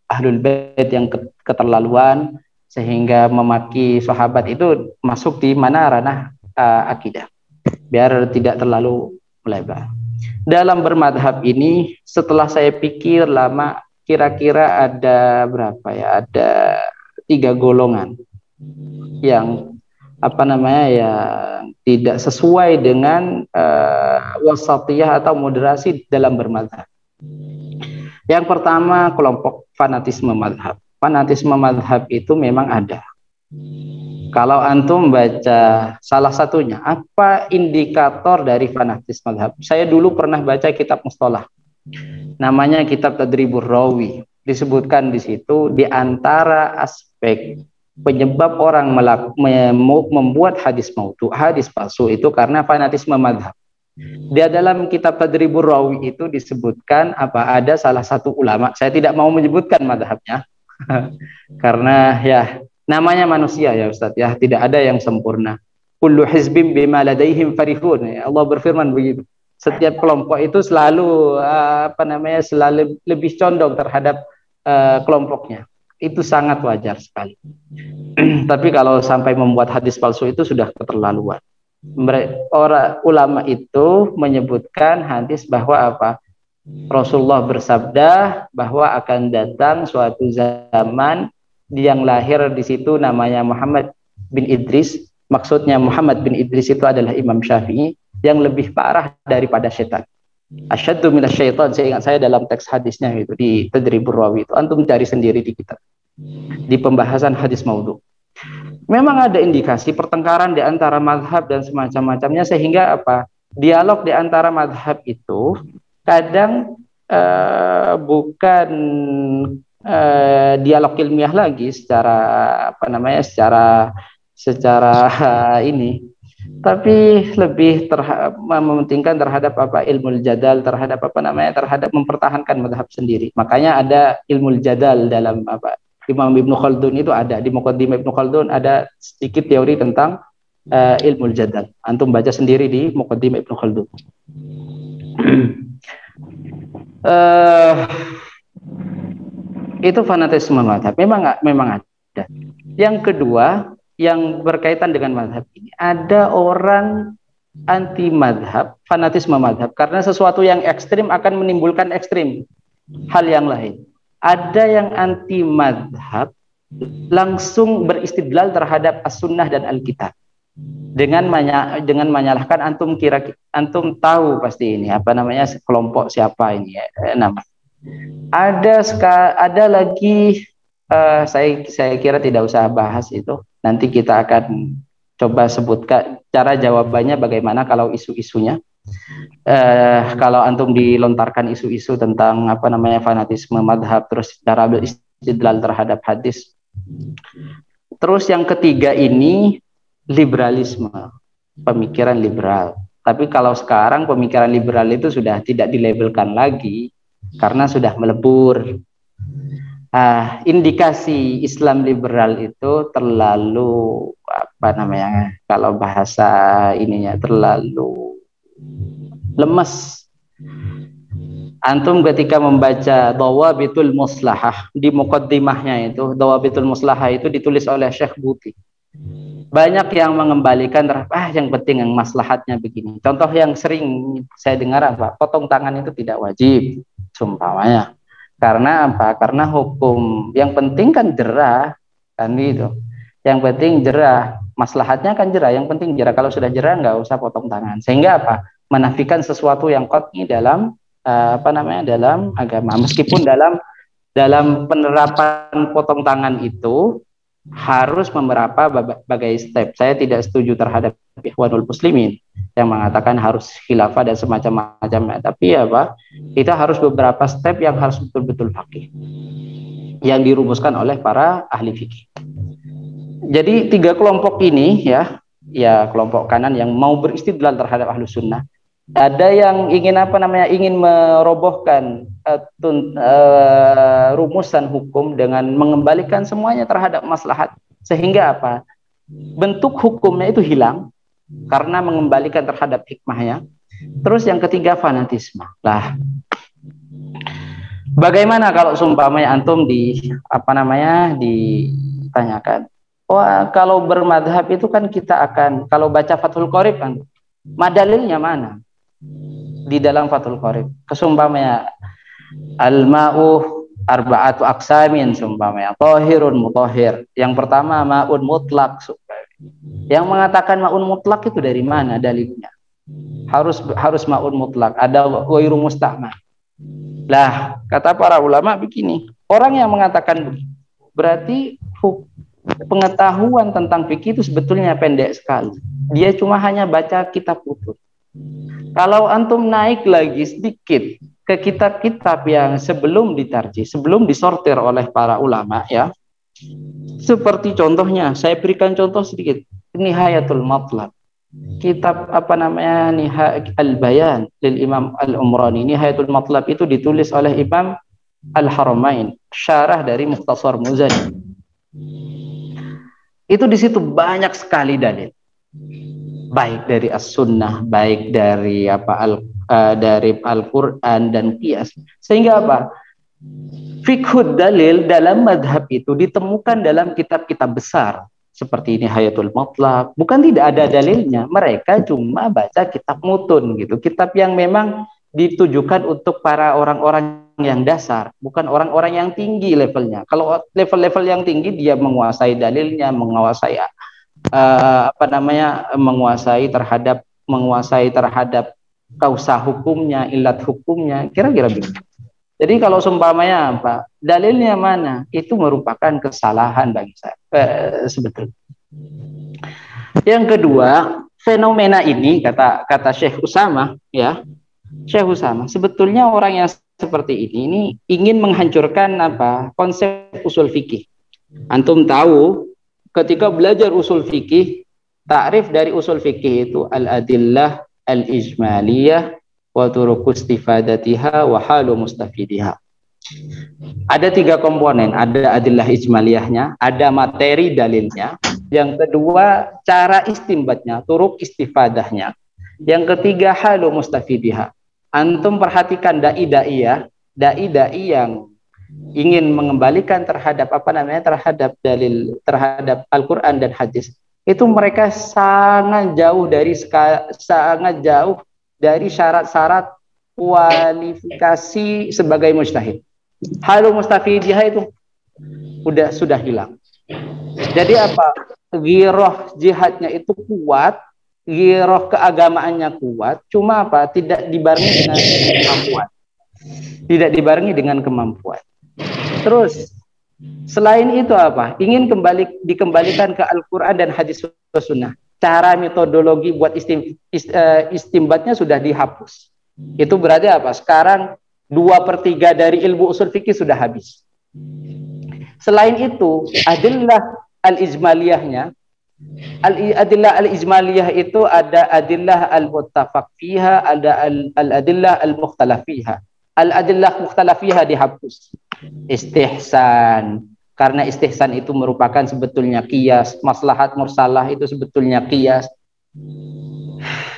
Ahlul Bait yang keterlaluan sehingga memaki sahabat, itu masuk di mana ranah akidah, biar tidak terlalu melebar. Dalam bermadhab ini, setelah saya pikir lama, kira-kira ada berapa ya? Ada 3 golongan yang yang tidak sesuai dengan wasatiyah atau moderasi dalam bermadhab. Yang pertama, kelompok fanatisme madhab. Fanatisme madhab itu memang ada. Kalau antum baca salah satunya, apa indikator dari fanatisme madhab? Saya dulu pernah baca kitab mustalah, namanya kitab Tadribur Rawi. Disebutkan di situ, di antara aspek penyebab orang membuat hadis maudhu, hadis palsu, itu karena fanatisme madhab. Di dalam kitab Tadribur Rawi itu disebutkan ada salah satu ulama, saya tidak mau menyebutkan madhabnya karena ya namanya manusia ya Ustadz ya, tidak ada yang sempurna. Kullu hizbim bima ladaihim farihun. Ya, Allah berfirman begitu. Setiap kelompok itu selalu selalu lebih condong terhadap kelompoknya. itu sangat wajar sekali. Tapi kalau sampai membuat hadis palsu itu sudah keterlaluan. Orang ulama itu menyebutkan hadis bahwa apa? Rasulullah bersabda bahwa akan datang suatu zaman yang lahir di situ namanya Muhammad bin Idris. Maksudnya Muhammad bin Idris itu adalah Imam Syafi'i yang lebih parah daripada setan. Asyaddu minasyaitan, saya ingat saya dalam teks hadisnya itu di Tadribur Rawi itu, antum cari sendiri di kitab di pembahasan hadis maudhu. Memang ada indikasi pertengkaran di antara mazhab dan semacam-macamnya, sehingga apa? Dialog di antara mazhab itu kadang bukan dialog ilmiah lagi secara apa namanya secara ini, tapi lebih mementingkan terhadap apa ilmu jadal, terhadap apa namanya terhadap mempertahankan mazhab sendiri. Makanya ada ilmu jadal dalam apa Imam Ibnu Khaldun itu ada di Muqaddimah Ibnu Khaldun ada sedikit teori tentang ilmu jadal. Antum baca sendiri di Muqaddimah Ibnu Khaldun. Itu fanatisme mazhab memang ada. Yang kedua yang berkaitan dengan mazhab ini, ada orang anti mazhab, fanatisme mazhab, karena sesuatu yang ekstrim akan menimbulkan ekstrim hal yang lain. Ada yang anti mazhab langsung beristidlal terhadap as-sunnah dan al-kitab dengan menyalahkan antum antum tahu pasti ini apa namanya kelompok siapa ini nama. Ada lagi saya kira tidak usah bahas itu. Nanti kita akan coba sebutkan cara jawabannya bagaimana kalau isu-isunya. Kalau antum dilontarkan isu-isu tentang apa namanya fanatisme madhab, terus cara beristidlal terhadap hadis. Terus yang ketiga ini liberalisme, pemikiran liberal. Tapi kalau sekarang pemikiran liberal itu sudah tidak dilabelkan lagi karena sudah melebur. Indikasi Islam liberal itu terlalu apa namanya kalau bahasa ininya terlalu lemes. Antum ketika membaca Dawabitul Muslahah di muqaddimahnya itu, Dawabitul Muslahah itu ditulis oleh Syekh Buti. Banyak yang mengembalikan yang penting yang maslahatnya begini. Contoh yang sering saya dengar apa? Potong tangan itu tidak wajib, sumpamanya. Karena apa? Karena hukum yang penting kan jerah, kan gitu. Yang penting jerah, maslahatnya kan jerah. Yang penting jerah. Kalau sudah jerah nggak usah potong tangan. Sehingga apa? Menafikan sesuatu yang qat'i dalam dalam agama. Meskipun dalam penerapan potong tangan itu harus beberapa step. Saya tidak setuju terhadap Ikhwanul Muslimin yang mengatakan harus khilafah dan semacam-macamnya. Tapi kita harus beberapa step yang harus betul-betul fakih yang dirumuskan oleh para ahli fikih. Jadi 3 kelompok ini ya kelompok kanan yang mau beristidlal terhadap Ahlus Sunnah. Ada yang ingin ingin merobohkan rumusan hukum dengan mengembalikan semuanya terhadap maslahat, sehingga bentuk hukumnya itu hilang karena mengembalikan terhadap hikmahnya. Terus yang ketiga fanatisme. Lah, bagaimana kalau sumpamanya antum ditanyakan, kalau bermadhab itu kan kita akan kalau baca Fathul Qorib kan, madalilnya mana? Di dalam Fathul Qorib kesumpamanya al-ma'u arba'atu aqsamin, sumpamanya tahirun mutahhir. Yang pertama ma'un mutlak. Yang mengatakan ma'un mutlak itu dari mana dalilnya? Harus ma'un mutlak, ada ghairu musta'mal. Lah, kata para ulama begini, orang yang mengatakan begini berarti pengetahuan tentang fikih itu sebetulnya pendek sekali. Dia cuma hanya baca kitab utuh. Kalau antum naik lagi sedikit ke kitab-kitab yang sebelum ditarjih, sebelum disortir oleh para ulama seperti contohnya, saya berikan contoh sedikit, Nihayatul Matlab, kitab Nihayat Al-Bayan lil Imam Al-Umrani. Nihayatul Matlab itu ditulis oleh Imam Al-Haramain, syarah dari Mukhtasar Muzani. Itu di situ banyak sekali dalil, baik dari as-sunnah, baik dari dari Al-Quran dan qiyas. Sehingga Fiqhud dalil dalam madhab itu ditemukan dalam kitab-kitab besar seperti ini Hayatul Mutlaq. Bukan tidak ada dalilnya, mereka cuma baca kitab mutun gitu, kitab yang memang ditujukan untuk para orang-orang yang dasar, bukan orang-orang yang tinggi levelnya. Kalau level-level yang tinggi dia menguasai dalilnya, menguasai menguasai terhadap kausah hukumnya, ilat hukumnya, kira-kira begitu. Jadi kalau seumpamanya apa, dalilnya mana, itu merupakan kesalahan bagi saya sebetulnya. Yang kedua, fenomena ini kata Syekh Usama, ya, Syekh Usama, sebetulnya orang yang seperti ini ingin menghancurkan apa, konsep usul fikih. Antum tahu, ketika belajar usul fikih, takrif dari usul fikih itu al-adillah al-ijmaliyah wa turuq istifadatiha wa halu mustafidiha. Ada 3 komponen, ada adillah ijmaliyahnya, ada materi dalilnya, yang kedua cara istimbatnya, turuq istifadahnya, yang ketiga halu mustafidiha. Antum perhatikan dai-dai ya, dai-dai yang ingin mengembalikan terhadap terhadap dalil, terhadap Al-Qur'an dan hadis, itu mereka sangat jauh dari syarat-syarat kualifikasi sebagai mujtahid. Halu mustafidiyah itu sudah hilang. Jadi apa? Ghirah jihadnya itu kuat, ghirah keagamaannya kuat, cuma apa? Tidak dibarengi dengan kemampuan. Tidak dibarengi dengan kemampuan. Terus selain itu apa? Ingin dikembalikan ke Al-Qur'an dan hadis sunnah. Cara metodologi buat istimbatnya sudah dihapus. Itu berarti apa? Sekarang 2/3 dari ilmu usul fikih sudah habis. Selain itu, adillah al-ijmaliyahnya, adillah al-ijmaliyah itu ada adillah al-muttafaq fiha, ada al-adillah al-mukhtalaf fiha. Al-adillah mukhtalaf fiha dihapus. Istihsan, karena istihsan itu merupakan sebetulnya qiyas, maslahat mursalah itu sebetulnya qiyas.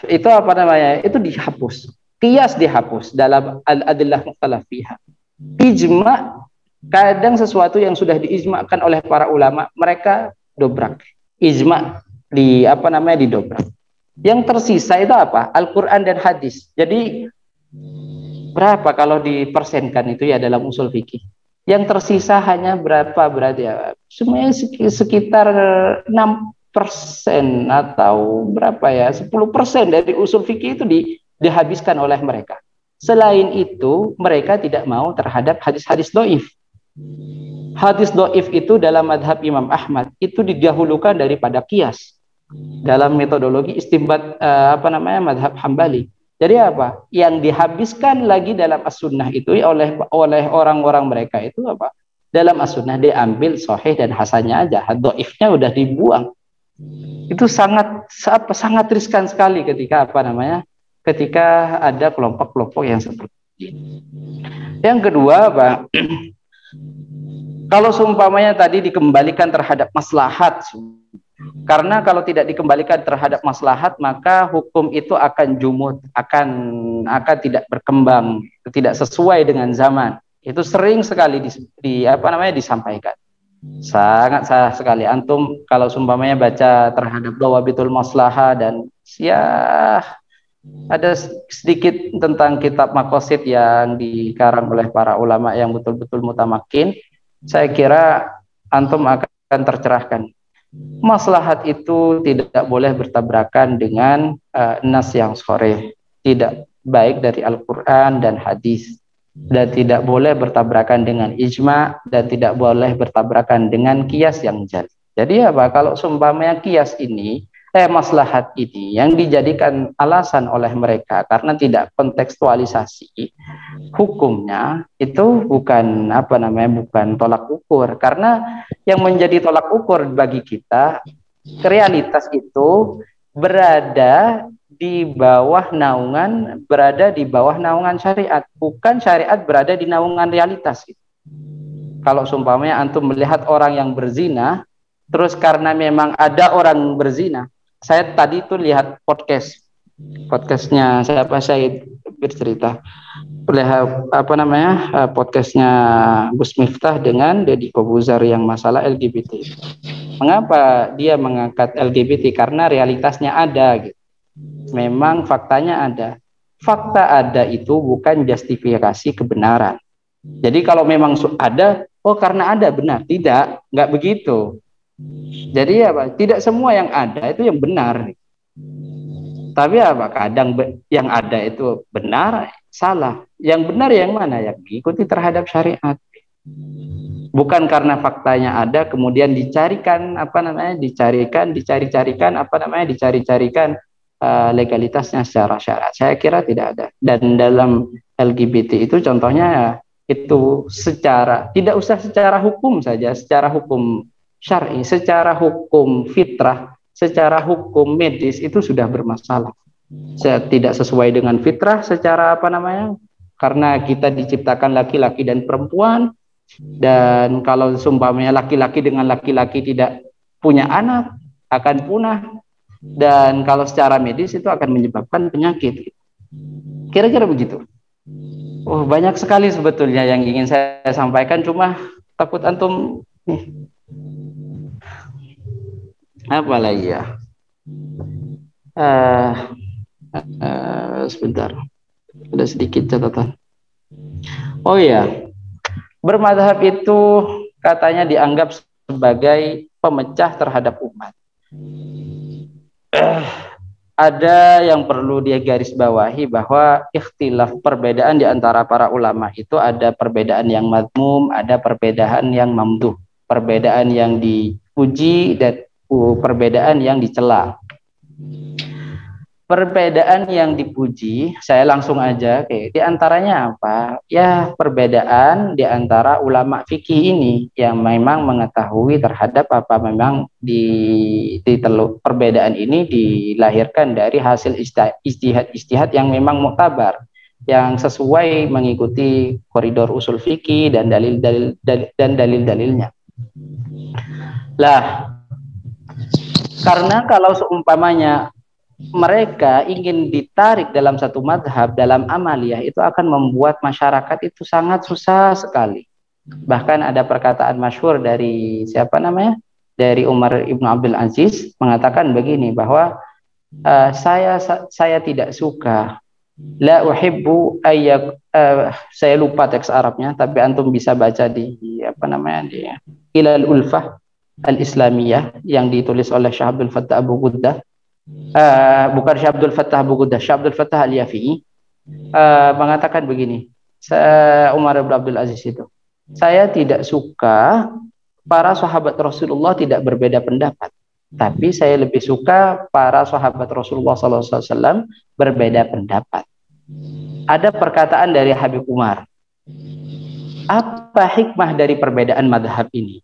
Itu apa namanya? Itu dihapus. Qiyas dihapus dalam al-adillah mukhtalaf fiha. Ijma, kadang sesuatu yang sudah diijma'kan oleh para ulama, mereka dobrak. Ijma didobrak. Yang tersisa itu apa? Al-Qur'an dan hadis. Jadi berapa kalau dipersenkan itu ya dalam usul fikih? Yang tersisa hanya berapa berarti ya? Semuanya sekitar 6% atau berapa ya? 10% dari usul fikih itu dihabiskan oleh mereka. Selain itu, mereka tidak mau terhadap hadis-hadis dhaif. Hadis dhaif itu dalam madhab Imam Ahmad itu didahulukan daripada qiyas dalam metodologi istimbat madhab Hambali. Jadi apa? Yang dihabiskan lagi dalam as-sunnah itu oleh orang-orang mereka itu apa? Dalam as-sunnah diambil sahih dan hasannya aja, dhaifnya udah dibuang. Itu sangat riskan sekali ketika ketika ada kelompok-kelompok yang seperti ini. Yang kedua, Pak, kalau seumpamanya tadi dikembalikan terhadap maslahat, karena kalau tidak dikembalikan terhadap maslahat, maka hukum itu akan jumud, akan tidak berkembang, tidak sesuai dengan zaman. Itu sering sekali disampaikan. Sangat salah sekali. Antum kalau seumpamanya baca terhadap Dawabitul Maslahah dan ada sedikit tentang kitab Maqasid yang dikarang oleh para ulama yang betul-betul mutamakin, saya kira antum akan tercerahkan. Maslahat itu tidak boleh bertabrakan dengan nas yang sharih, tidak baik dari Al-Quran dan hadis, dan tidak boleh bertabrakan dengan ijma, dan tidak boleh bertabrakan dengan qiyas yang jali. Jadi apa? Kalau seumpamanya qiyas ini, maslahat ini yang dijadikan alasan oleh mereka karena tidak kontekstualisasi hukumnya, itu bukan bukan tolak ukur, karena yang menjadi tolak ukur bagi kita realitas itu berada di bawah naungan syariat, bukan syariat berada di naungan realitas. Kalau seumpamanya antum melihat orang yang berzina, terus karena memang ada orang berzina, saya tadi tuh lihat podcastnya siapa, Said bercerita oleh podcastnya Gus Miftah dengan Deddy Kobuzar yang masalah LGBT. Mengapa dia mengangkat LGBT? Karena realitasnya ada gitu. Memang faktanya ada. Fakta ada itu bukan justifikasi kebenaran. Jadi kalau memang ada, oh karena ada benar. Tidak, nggak begitu. Jadi apa? Tidak semua yang ada itu yang benar. Tapi apa? Kadang yang ada itu benar, salah. Yang benar yang mana? Yang diikuti terhadap syariat. Bukan karena faktanya ada kemudian dicari-carikan legalitasnya secara syarat. Saya kira tidak ada. Dan dalam LGBT itu contohnya itu secara tidak usah secara hukum saja, secara hukum syar'i, secara hukum fitrah, secara hukum medis itu sudah bermasalah. Tidak sesuai dengan fitrah secara karena kita diciptakan laki-laki dan perempuan, dan kalau seumpamanya laki-laki dengan laki-laki tidak punya anak akan punah, dan kalau secara medis itu akan menyebabkan penyakit. Kira-kira begitu. Oh, banyak sekali sebetulnya yang ingin saya sampaikan, cuma takut antum apa lagi ya? Sebentar, ada sedikit catatan. Oh iya, bermadhab itu katanya dianggap sebagai pemecah terhadap umat. Ada yang perlu dia garis bawahi bahwa ikhtilaf, perbedaan di antara para ulama itu ada perbedaan yang madmum, ada perbedaan yang mamduh, perbedaan yang dipuji dan perbedaan yang dicela. Perbedaan yang dipuji, saya langsung aja, di antaranya apa? Ya, perbedaan di antara ulama fikih ini yang memang mengetahui terhadap apa memang perbedaan ini dilahirkan dari hasil ijtihad yang memang muktabar, yang sesuai mengikuti koridor usul fikih dan dalil-dalilnya. Lah, karena kalau seumpamanya mereka ingin ditarik dalam satu madhab, dalam amaliyah, itu akan membuat masyarakat itu sangat susah sekali. Bahkan ada perkataan masyhur dari dari Umar ibn Abdul Aziz mengatakan begini, bahwa saya tidak suka, la uhibbu saya lupa teks Arabnya, tapi antum bisa baca di di Ilal Ulfah Al-Islamiyah yang ditulis oleh Syekh Abdul Fattah Abu Ghuddah. Bukan Syekh Abdul Fattah Abu Ghuddah, Syekh Abdul Fattah Al-Yafi'i mengatakan begini, Umar bin Abdul Aziz itu, saya tidak suka para sahabat Rasulullah tidak berbeda pendapat, tapi saya lebih suka para sahabat Rasulullah SAW berbeda pendapat. Ada perkataan dari Habib Umar, apa hikmah dari perbedaan madhab ini?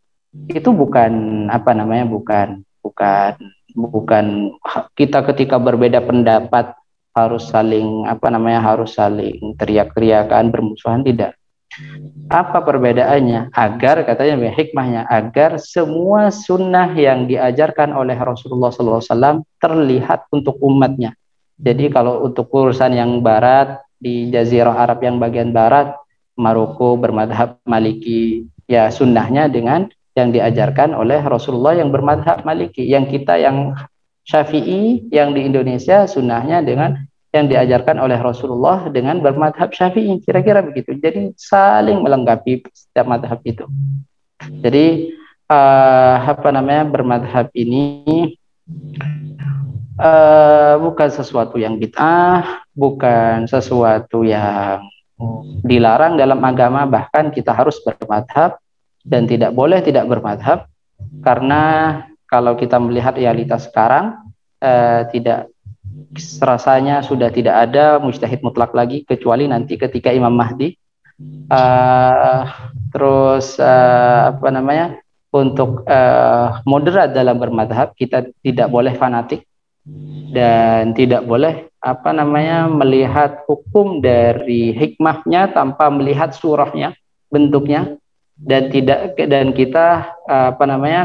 Itu bukan bukan kita ketika berbeda pendapat harus saling teriak-teriakan, bermusuhan, tidak. Apa perbedaannya? Agar, katanya hikmahnya, agar semua sunnah yang diajarkan oleh Rasulullah SAW terlihat untuk umatnya. Jadi kalau untuk urusan yang barat, di Jazirah Arab yang bagian barat, Maroko bermadhab Maliki, ya sunnahnya dengan yang diajarkan oleh Rasulullah yang bermadhab Maliki. Yang kita yang Syafi'i, yang di Indonesia sunnahnya dengan yang diajarkan oleh Rasulullah dengan bermadhab Syafi'i. Kira-kira begitu. Jadi saling melengkapi setiap madhab itu. Jadi bermadhab ini bukan sesuatu yang bid'ah, bukan sesuatu yang dilarang dalam agama. Bahkan kita harus bermadhab dan tidak boleh tidak bermadhab, karena kalau kita melihat realitas sekarang, tidak rasanya sudah tidak ada mujtahid mutlak lagi, kecuali nanti ketika Imam Mahdi. Untuk moderat dalam bermadhab, kita tidak boleh fanatik dan tidak boleh melihat hukum dari hikmahnya tanpa melihat surahnya, bentuknya. Dan kita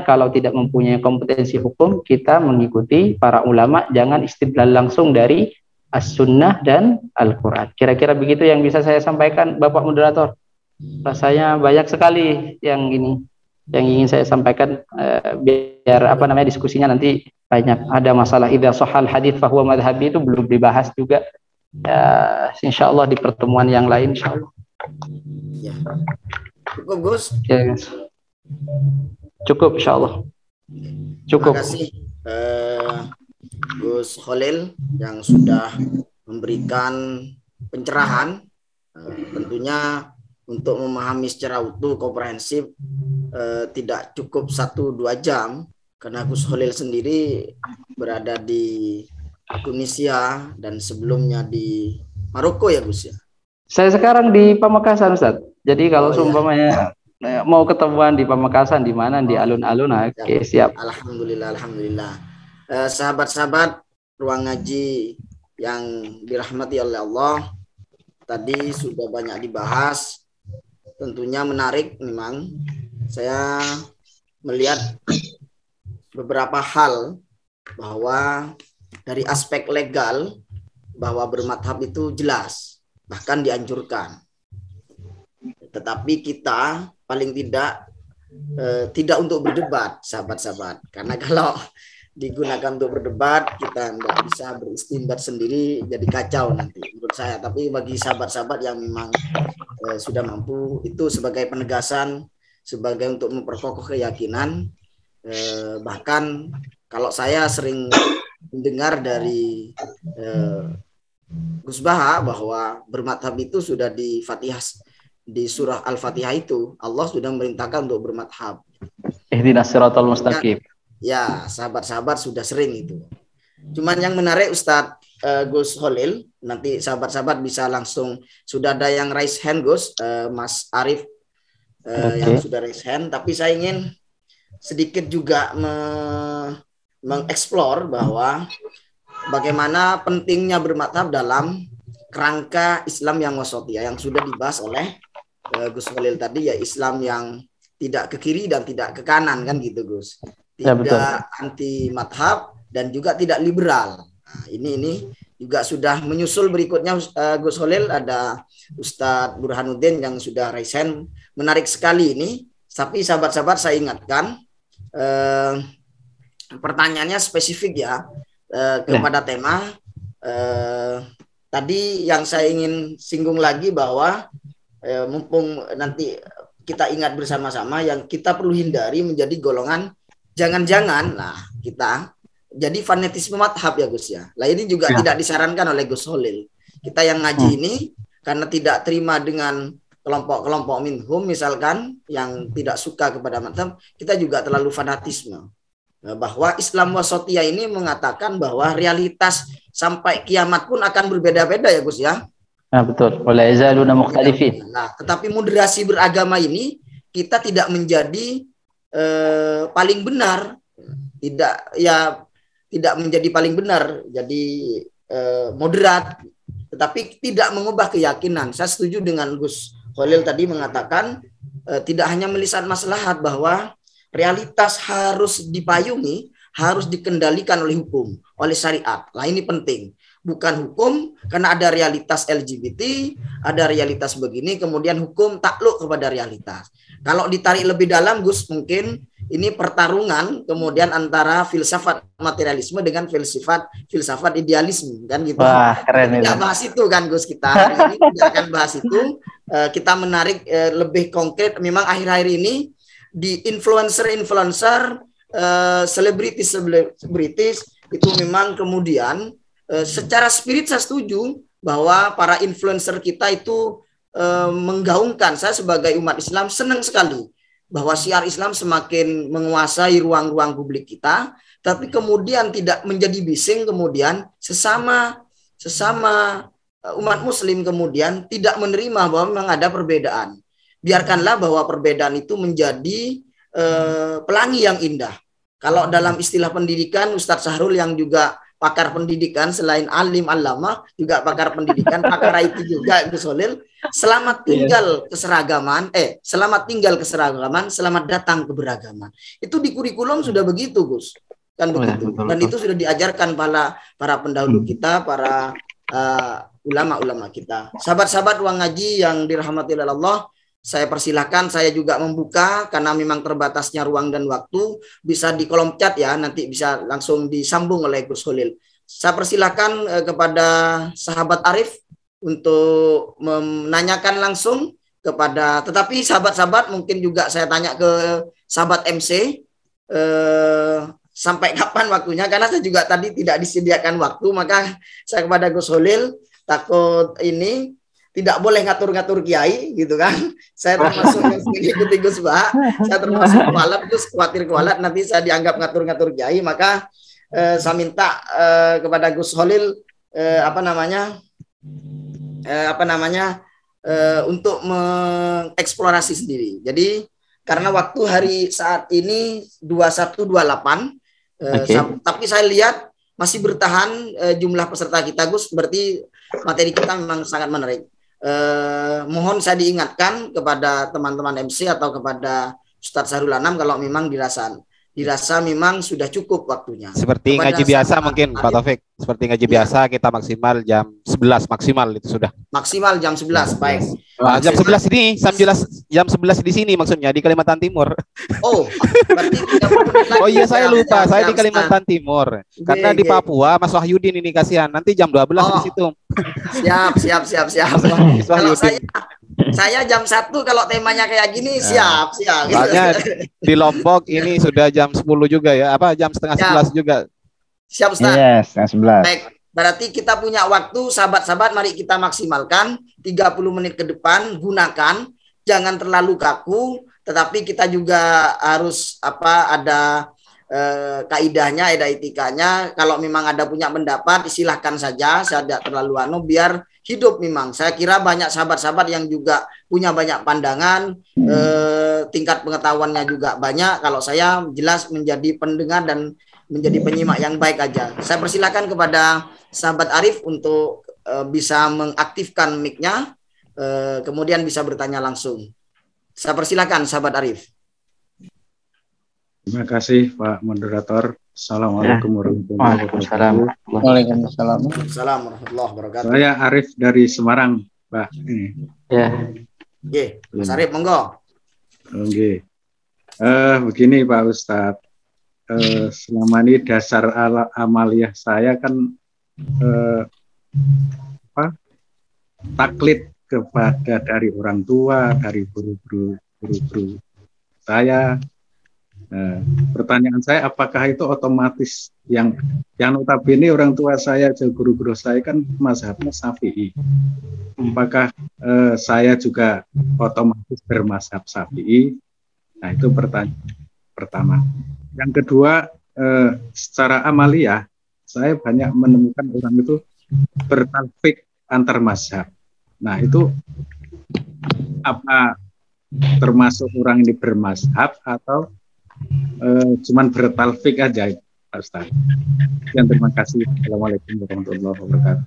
kalau tidak mempunyai kompetensi hukum, kita mengikuti para ulama, jangan istidlal langsung dari As-Sunnah dan Al-Quran. Kira-kira begitu yang bisa saya sampaikan, Bapak Moderator. Rasanya banyak sekali yang ingin saya sampaikan, biar diskusinya nanti banyak. Ada masalah idza shahal hadits fa huwa madhhabi, itu belum dibahas juga. Ya, insyaallah di pertemuan yang lain insyaallah. Ya. Cukup Gus? Ya, cukup insyaallah. Cukup. Terima kasih Gus Khalil yang sudah memberikan pencerahan, tentunya untuk memahami secara utuh komprehensif tidak cukup 1-2 jam, karena Gus Khalil sendiri berada di Tunisia dan sebelumnya di Maroko ya Gus ya. Saya sekarang di Pamekasan Ustaz. Jadi kalau seumpamanya mau ketemuan di Pamekasan, di mana, di alun-alun, oke, siap. Alhamdulillah, alhamdulillah. Sahabat-sahabat ruang ngaji yang dirahmati oleh Allah, tadi sudah banyak dibahas, tentunya menarik memang. Saya melihat beberapa hal bahwa dari aspek legal bahwa bermadhab itu jelas, bahkan dianjurkan. Tetapi kita paling tidak untuk berdebat, sahabat-sahabat. Karena kalau digunakan untuk berdebat, kita tidak bisa beristinbat sendiri, jadi kacau nanti menurut saya. Tapi bagi sahabat-sahabat yang memang sudah mampu, itu sebagai penegasan, sebagai untuk memperkokoh keyakinan. Bahkan kalau saya sering mendengar dari Gus Baha bahwa bermadhab itu sudah di Fatihah, di surah Al-Fatihah itu Allah sudah memerintahkan untuk bermadhab. Ihdinas siratal mustaqim. Ya, sahabat-sahabat sudah sering itu. Cuman yang menarik Ustadz Gus Khalil, nanti sahabat-sahabat bisa langsung, sudah ada yang raise hand Gus, Mas Arif yang sudah raise hand, tapi saya ingin sedikit juga mengeksplor bahwa bagaimana pentingnya bermadhab dalam kerangka Islam yang wasatiyah yang sudah dibahas oleh Gus Khalil tadi, ya Islam yang tidak ke kiri dan tidak ke kanan kan gitu Gus. Tidak anti madhab dan juga tidak liberal. Nah, ini juga sudah menyusul berikutnya Gus Khalil, ada Ustadz Burhanuddin yang sudah raise hand. Menarik sekali ini. Tapi sahabat-sahabat saya ingatkan, pertanyaannya spesifik ya kepada tema. Tadi yang saya ingin singgung lagi bahwa mumpung nanti kita ingat bersama-sama, yang kita perlu hindari menjadi golongan jangan-jangan kita jadi fanatisme madhab ya Gus ya. Lah ini juga tidak disarankan oleh Gus Khalil. Kita yang ngaji ini karena tidak terima dengan kelompok-kelompok minhum misalkan yang tidak suka kepada madhab, kita juga terlalu fanatisme. Bahwa Islam wasatiyah ini mengatakan bahwa realitas sampai kiamat pun akan berbeda-beda ya Gus ya. Nah, betul. Wala yazaluna mukhtalifin. Nah, tetapi moderasi beragama ini kita tidak menjadi paling benar, tidak menjadi paling benar, jadi moderat, tetapi tidak mengubah keyakinan. Saya setuju dengan Gus Khalil tadi mengatakan tidak hanya melihat maslahat, bahwa realitas harus dipayungi, harus dikendalikan oleh hukum, oleh syariat. Nah ini penting. Bukan hukum karena ada realitas LGBT, ada realitas begini, kemudian hukum takluk kepada realitas. Kalau ditarik lebih dalam Gus, mungkin ini pertarungan kemudian antara filsafat materialisme dengan filsafat idealisme kan gitu. Wah, keren. Tidak bahas itu kan Gus, kita hari ini tidak akan bahas itu. Kita menarik lebih konkret. Memang akhir-akhir ini di influencer, selebritis itu memang kemudian secara spirit saya setuju bahwa para influencer kita itu menggaungkan. Saya sebagai umat Islam senang sekali bahwa syiar Islam semakin menguasai ruang-ruang publik kita, tapi kemudian tidak menjadi bising, kemudian sesama umat Muslim kemudian tidak menerima bahwa memang ada perbedaan. Biarkanlah bahwa perbedaan itu menjadi pelangi yang indah. Kalau dalam istilah pendidikan, Ustadz Sahrul yang juga pakar pendidikan, selain alim alama juga pakar pendidikan, pakar IT juga Gus Khalil. Selamat tinggal keseragaman, selamat tinggal keseragaman, selamat datang keberagaman. Itu di kurikulum sudah begitu Gus, kan begitu. Dan itu sudah diajarkan para pendahulu kita, para ulama-ulama kita. Sahabat-sahabat ruang ngaji yang dirahmati oleh Allah, saya persilahkan, saya juga membuka karena memang terbatasnya ruang dan waktu, bisa di kolom chat ya, nanti bisa langsung disambung oleh Gus Holil. Saya persilahkan kepada sahabat Arif untuk menanyakan langsung kepada, tetapi sahabat-sahabat mungkin juga saya tanya ke sahabat MC, sampai kapan waktunya, karena saya juga tadi tidak disediakan waktu, maka saya kepada Gus Holil, takut ini tidak boleh ngatur-ngatur kiai gitu kan. Saya termasuk yang mengikuti Gus Bah, saya termasuk kualat, Gus khawatir kualat nanti saya dianggap ngatur-ngatur kiai, maka saya minta kepada Gus Holil untuk mengeksplorasi sendiri. Jadi karena waktu hari saat ini 21.28, tapi saya lihat masih bertahan jumlah peserta kita, Gus, berarti materi kita memang sangat menarik. Mohon saya diingatkan kepada teman-teman MC atau kepada Ustadz Sahrul Anam kalau memang dirasa memang sudah cukup waktunya. Seperti kepada ngaji biasa mungkin Pak Taufik. Seperti ngaji biasa kita maksimal jam 11 maksimal itu sudah. Maksimal jam 11, baik. Jam 11 ini, jam 11 di sini maksudnya di Kalimantan Timur. Oh, berarti 30 menit lagi. Oh iya saya lupa, saya di Kalimantan Timur. Karena di Papua Mas Wahyudin ini kasihan. Nanti jam 12 di situ. Siap. Kalau saya jam 1 kalau temanya kayak gini siap. Soalnya di Lombok ini sudah jam 10 juga ya, jam setengah 11 juga. Siap Ustaz. Yes, setengah 11. Baik, berarti kita punya waktu, sahabat-sahabat, mari kita maksimalkan 30 menit ke depan, gunakan, jangan terlalu kaku, tetapi kita juga harus ada kaidahnya, ada etikanya. Kalau memang ada punya pendapat, silahkan saja, saya tidak terlalu biar hidup memang. Saya kira banyak sahabat-sahabat yang juga punya banyak pandangan, tingkat pengetahuannya juga banyak. Kalau saya jelas menjadi pendengar dan menjadi penyimak yang baik aja. Saya persilakan kepada sahabat Arif untuk bisa mengaktifkan mic-nya, kemudian bisa bertanya langsung. Saya persilakan sahabat Arif. Terima kasih Pak Moderator. Assalamualaikum warahmatullahi wabarakatuh. Waalaikumsalam warahmatullahi wabarakatuh. Saya Arif dari Semarang, Pak. Ini. Ya. Oke, Mas Arif, monggo. Oke. Begini Pak Ustadz. Selama ini dasar amaliyah saya kan taklid kepada dari orang tua, dari guru-guru saya. Pertanyaan saya, apakah itu otomatis yang notabene orang tua saya, guru-guru saya kan mazhabnya Syafi'i. Apakah saya juga otomatis bermazhab Syafi'i? Nah, itu pertanyaan pertama. Yang kedua, secara amaliyah saya banyak menemukan orang itu bertalfik antar mazhab. Nah, itu apa termasuk orang ini bermazhab atau cuman bertalfik aja, Pak Ustaz? Dan terima kasih. Assalamualaikum warahmatullahi wabarakatuh.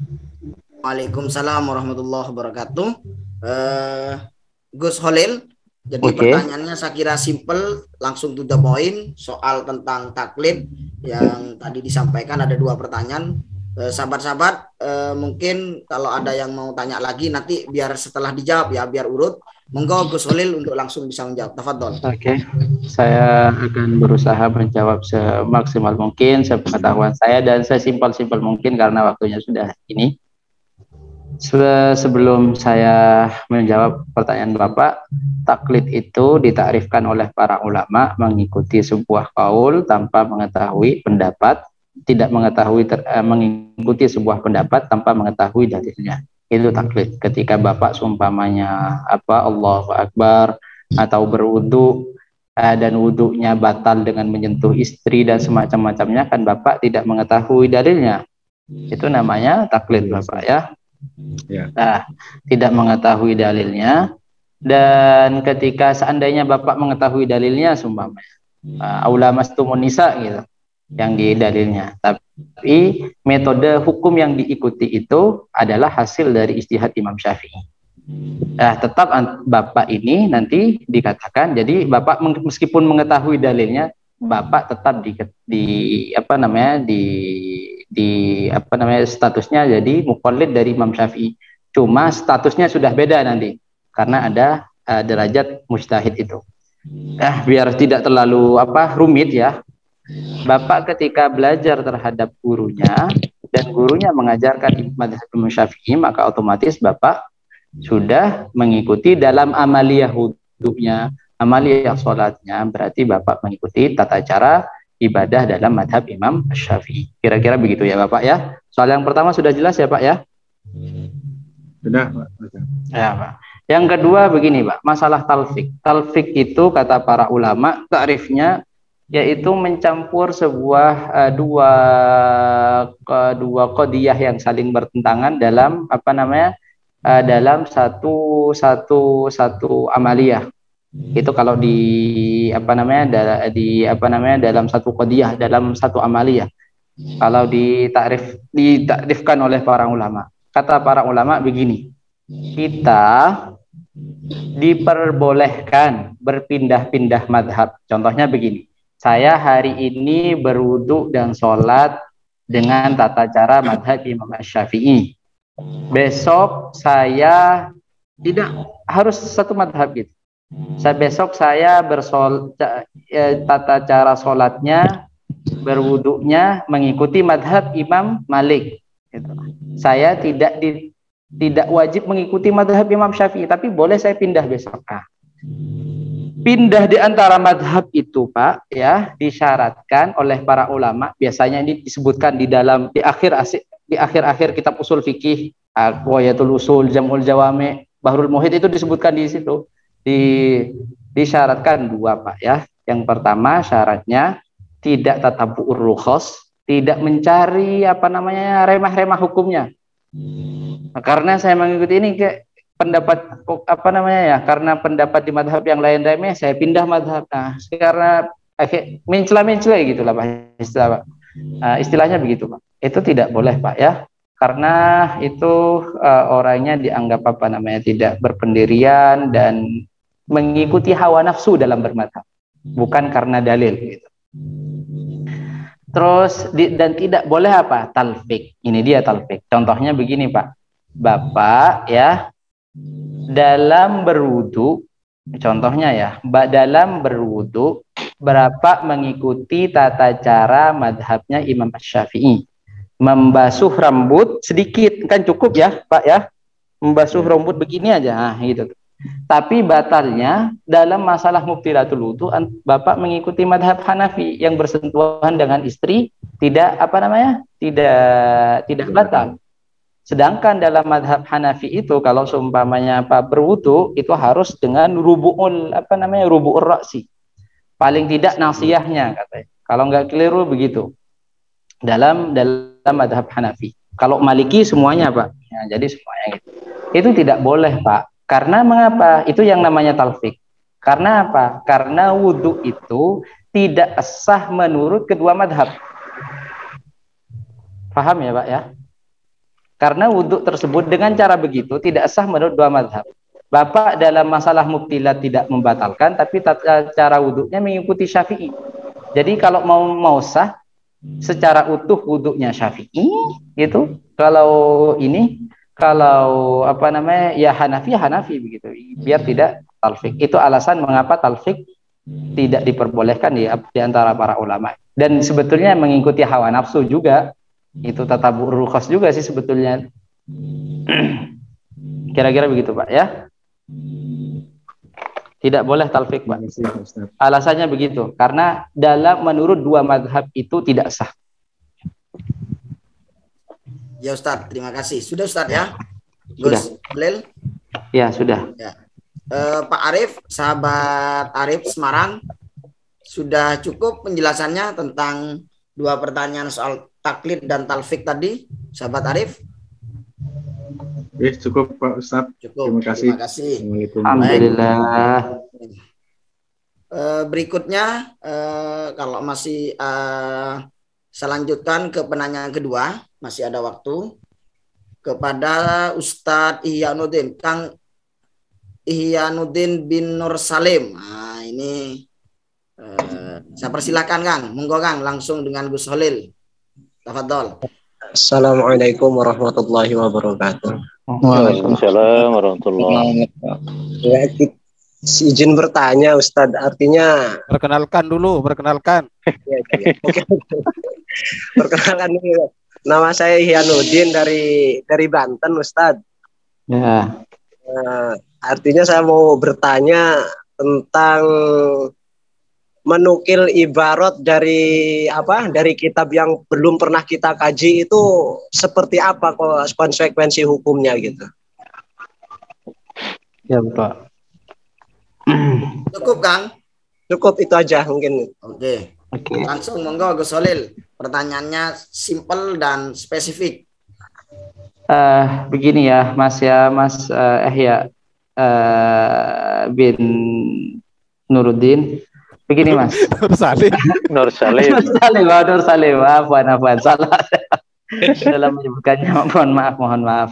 Waalaikumsalam warahmatullahi wabarakatuh. Gus Holil, jadi pertanyaannya saya kira simple, langsung to the point, soal tentang taklid yang tadi disampaikan. Ada 2 pertanyaan. Sahabat-sahabat, mungkin kalau ada yang mau tanya lagi nanti biar setelah dijawab ya, biar urut. Monggo Gus Holil untuk langsung bisa menjawab. Tafadhol. Oke. Saya akan berusaha menjawab semaksimal mungkin sepengetahuan saya dan sesimpel-simpel mungkin karena waktunya sudah ini. Sebelum saya menjawab pertanyaan Bapak, taklid itu ditakrifkan oleh para ulama mengikuti sebuah qaul tanpa mengetahui pendapat, tidak mengikuti sebuah pendapat tanpa mengetahui dalilnya. Itu taklid. Ketika Bapak seumpamanya Allahu Akbar atau berwudu dan wudunya batal dengan menyentuh istri dan semacam-macamnya, kan Bapak tidak mengetahui dalilnya. Itu namanya taklid Bapak ya. Nah, tidak mengetahui dalilnya, dan ketika seandainya Bapak mengetahui dalilnya seumpamanya aula mastumun nisa gitu yang di dalilnya, tapi metode hukum yang diikuti itu adalah hasil dari ijtihad Imam Syafi'i. Nah, tetap Bapak ini nanti dikatakan, jadi Bapak meskipun mengetahui dalilnya, Bapak tetap apa namanya statusnya jadi muqallid dari Imam Syafi'i. Cuma statusnya sudah beda nanti karena ada derajat mujtahid itu. Biar tidak terlalu rumit ya. Bapak ketika belajar terhadap gurunya dan gurunya mengajarkan mazhab Imam Syafi'i, maka otomatis Bapak sudah mengikuti dalam amaliyah wudunya, amaliyah sholatnya, berarti Bapak mengikuti tata cara ibadah dalam mazhab Imam Syafi'i. Kira-kira begitu ya Bapak ya. Soal yang pertama sudah jelas ya Pak ya? Sudah Pak. Ya Pak. Yang kedua begini Pak, masalah talfik. Talfik itu kata para ulama, takrifnya yaitu mencampur sebuah dua qadiyah yang saling bertentangan dalam dalam satu amaliyah. Itu kalau dalam satu qadiyah, dalam satu amaliyah. Kalau ditakrifkan oleh para ulama. Kata para ulama begini, kita diperbolehkan berpindah-pindah madhab. Contohnya begini, saya hari ini berwudu dan sholat dengan tata cara madhab Imam Syafi'i. Besok saya tidak harus satu madhab gitu. Besok saya tata cara sholatnya, berwudunya mengikuti madhab Imam Malik. Gitu. Saya tidak wajib mengikuti madhab Imam Syafi'i, tapi boleh saya pindah besok. Pindah di antara madhab itu Pak ya disyaratkan oleh para ulama, biasanya ini disebutkan di akhir kitab usul fikih, Aqwayatul Usul, Jam'ul Jawami, Bahrul Muhit, itu disebutkan di situ. Disyaratkan dua Pak ya. Yang pertama syaratnya tidak tatabu'ur rukhas, tidak mencari remah-remah hukumnya. Karena saya mengikuti ini kayak pendapat karena pendapat di madhab yang lain remeh, saya pindah madhab. Karena mencela gitulah Pak, istilahnya begitu Pak. Itu tidak boleh Pak ya, karena itu orangnya dianggap tidak berpendirian dan mengikuti hawa nafsu dalam bermadhab, bukan karena dalil gitu. Terus dan tidak boleh talfik. Ini dia talfik. Contohnya begini Pak, Bapak ya dalam berwudu, contohnya ya, dalam berwudu Bapak mengikuti tata cara madhabnya Imam Syafi'i. Membasuh rambut sedikit kan cukup ya Pak ya, membasuh rambut begini aja gitu. Tapi batalnya dalam masalah mubtilatul wudu, Bapak mengikuti madhab Hanafi yang bersentuhan dengan istri tidak tidak batal. Sedangkan dalam madhab Hanafi itu kalau seumpamanya berwudu itu harus dengan rubu'ul ra'si. Paling tidak nasiyahnya katanya. Kalau nggak keliru begitu. Dalam madhab Hanafi. Kalau Maliki semuanya Pak. Ya, jadi semuanya gitu. Itu tidak boleh Pak. Karena mengapa? Itu yang namanya talfik. Karena apa? Karena wudu itu tidak sah menurut kedua madhab. Paham ya Pak ya? Karena wudhu tersebut dengan cara begitu tidak sah menurut dua madhab. Bapak dalam masalah mubtilat tidak membatalkan, tapi cara wudhunya mengikuti Syafi'i. Jadi kalau mau sah secara utuh wudhunya Syafi'i gitu. Kalau ya Hanafi begitu. Biar tidak talfik. Itu alasan mengapa talfik tidak diperbolehkan di antara para ulama. Dan sebetulnya mengikuti hawa nafsu juga. Itu tatabu rukhas juga sih sebetulnya. Kira-kira begitu Pak ya. Tidak boleh talfik Pak. Alasannya begitu. Karena menurut dua madhab itu tidak sah. Ya Ustadz, terima kasih. Sudah Ustadz ya? Gus Belil? Ya sudah. Ya. Pak Arif, sahabat Arif Semarang, sudah cukup penjelasannya tentang dua pertanyaan soal taklid dan talfik tadi, sahabat Arif? Cukup Pak Ustadz. Cukup. Terima kasih. Alhamdulillah. Berikutnya kalau masih saya lanjutkan ke penanyaan kedua, masih ada waktu, kepada Ustadz Ihyanuddin, Kang Ihyanuddin bin Nur Salim. Nah, ini saya persilakan Kang, monggo Kang, langsung dengan Gus Holil. Tafadhol. Assalamualaikum warahmatullahi wabarakatuh. Waalaikumsalam warahmatullahi wabarakatuh. Ya, izin bertanya Ustadz, artinya perkenalkan dulu, perkenalkan. Ya. Oke. Perkenalkan dulu. Nama saya Hianudin dari Banten, Ustadz. Ya. Artinya saya mau bertanya tentang menukil ibarat dari kitab yang belum pernah kita kaji itu seperti apa kok konsekuensi hukumnya gitu. Ya, Pak. Cukup, Kang? Cukup itu aja mungkin. Oke. Langsung monggo Gus Solil. Pertanyaannya simple dan spesifik. Begini ya, Mas Ihya bin Nuruddin. Begini, Mas. Nur Salim. Afwan, salah. Dalam menyebutkannya, mohon maaf.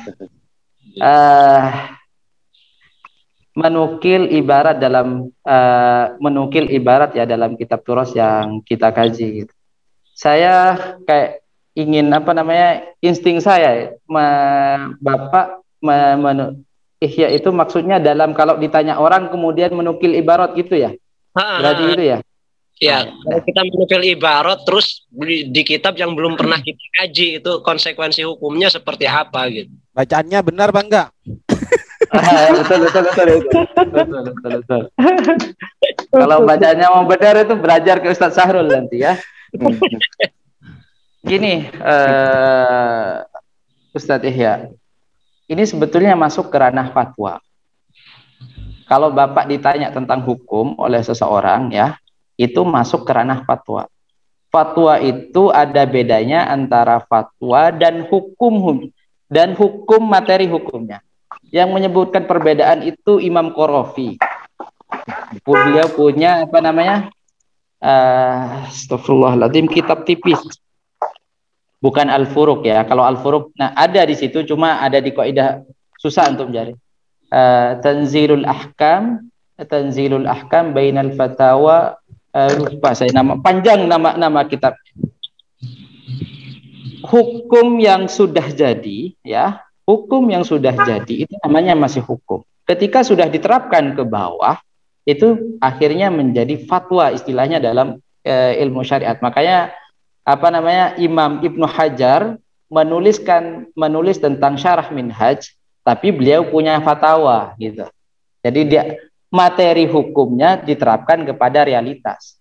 Menukil ibarat ya dalam kitab turos yang kita kaji gitu. Saya kayak ingin insting saya Bapak Ihya itu maksudnya dalam kalau ditanya orang kemudian menukil ibarat gitu ya. Berarti itu ya. Ya, kalau kita menukil ibarat terus di kitab yang belum pernah kita kaji itu konsekuensi hukumnya seperti apa gitu. Bacaannya benar Bang enggak? Betul. Kalau bacanya mau benar itu belajar ke Ustadz Sahrul nanti ya. Gini, Ustadz Ihya, ini sebetulnya masuk ke ranah fatwa. Kalau Bapak ditanya tentang hukum oleh seseorang ya, itu masuk ke ranah fatwa. Fatwa itu ada bedanya antara fatwa dan hukum materi hukumnya. Yang menyebutkan perbedaan itu Imam Qarafi. Beliau punya astagfirullahaladzim, kitab tipis. Bukan Al-Furuq ya. Kalau Al-Furuq ada di situ, cuma ada di kaidah, susah untuk mencari. Tanzilul Ahkam Bainal Fatawa, lupa saya panjang nama kitab. Hukum yang sudah jadi ya, hukum yang sudah jadi itu namanya masih hukum. Ketika sudah diterapkan ke bawah, itu akhirnya menjadi fatwa istilahnya dalam ilmu syariat. Makanya Imam Ibnu Hajar menulis tentang Syarah Minhaj, tapi beliau punya fatwa gitu. Jadi materi hukumnya diterapkan kepada realitas.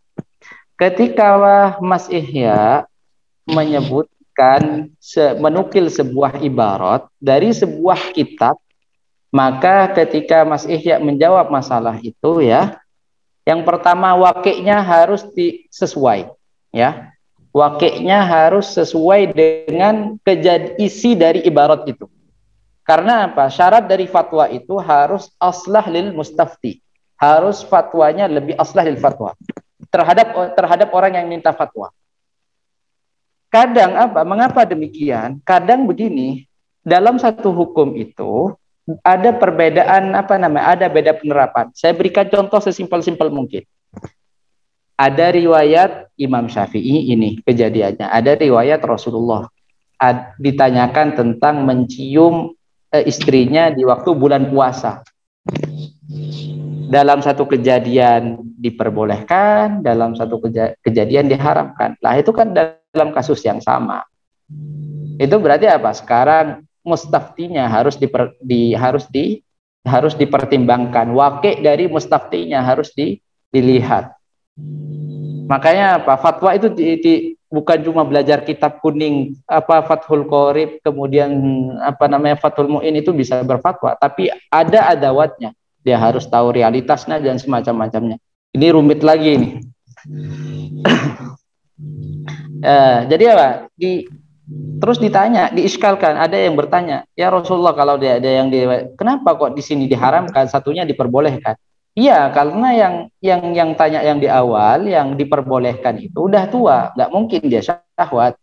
Ketika Mas Ihya menukil sebuah ibarat dari sebuah kitab, maka ketika Mas Ihya menjawab masalah itu ya, yang pertama wakiknya harus sesuai ya. Wakiknya harus sesuai dengan isi dari ibarat itu. Karena apa? Syarat dari fatwa itu harus aslah lil mustafti. Harus fatwanya lebih aslah lil fatwa. Terhadap orang yang minta fatwa. Kadang mengapa demikian? Kadang begini, dalam satu hukum itu ada perbedaan ada beda penerapan. Saya berikan contoh sesimpel-simpel mungkin. Ada riwayat Imam Syafi'i ini kejadiannya. Ada riwayat Rasulullah ditanyakan tentang mencium istrinya di waktu bulan puasa. Dalam satu kejadian diperbolehkan, dalam satu kejadian diharamkan. Lah itu kan dalam kasus yang sama. Itu berarti apa? Sekarang mustaftinya harus dipertimbangkan. Wakil dari mustaftinya harus dilihat. Makanya fatwa itu bukan cuma belajar kitab kuning Fathul Qorib, kemudian Fathul Mu'in itu bisa berfatwa, tapi ada adawatnya. Dia harus tahu realitasnya dan semacam-macamnya. Ini rumit lagi nih. Jadi terus ditanya, diiskalkan, ada yang bertanya, ya Rasulullah, kalau ada yang kenapa kok di sini diharamkan, satunya diperbolehkan? Iya, karena yang tanya yang di awal, yang diperbolehkan itu udah tua, nggak mungkin dia syahwat.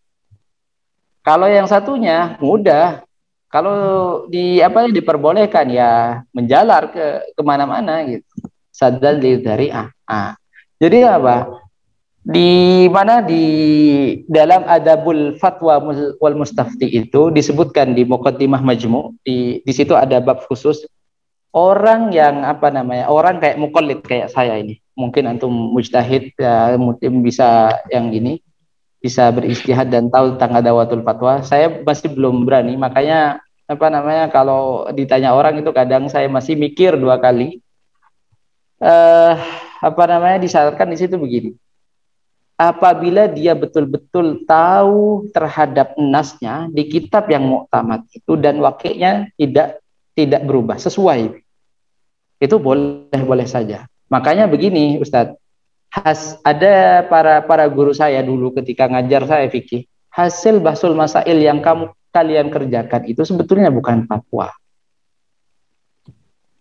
Kalau yang satunya mudah, kalau diperbolehkan ya menjalar kemana-mana gitu. Saddan dari Jadi apa? Di mana di dalam Adabul Fatwa wal Mustafti itu disebutkan di Muqaddimah Majmu', di situ ada bab khusus orang yang orang kayak muqallid kayak saya ini. Mungkin antum mujtahid ya, mungkin bisa yang ini bisa beristihad dan tahu tentang adawatul fatwa. Saya masih belum berani, makanya kalau ditanya orang itu kadang saya masih mikir 2 kali. Disyaratkan di situ begini. Apabila dia betul-betul tahu terhadap nasnya di kitab yang muktamad itu dan wakilnya tidak berubah, sesuai, itu boleh saja. Makanya begini Ustadz, ada para guru saya dulu ketika ngajar saya fikih, hasil bahsul masail yang kalian kerjakan itu sebetulnya bukan fatwa.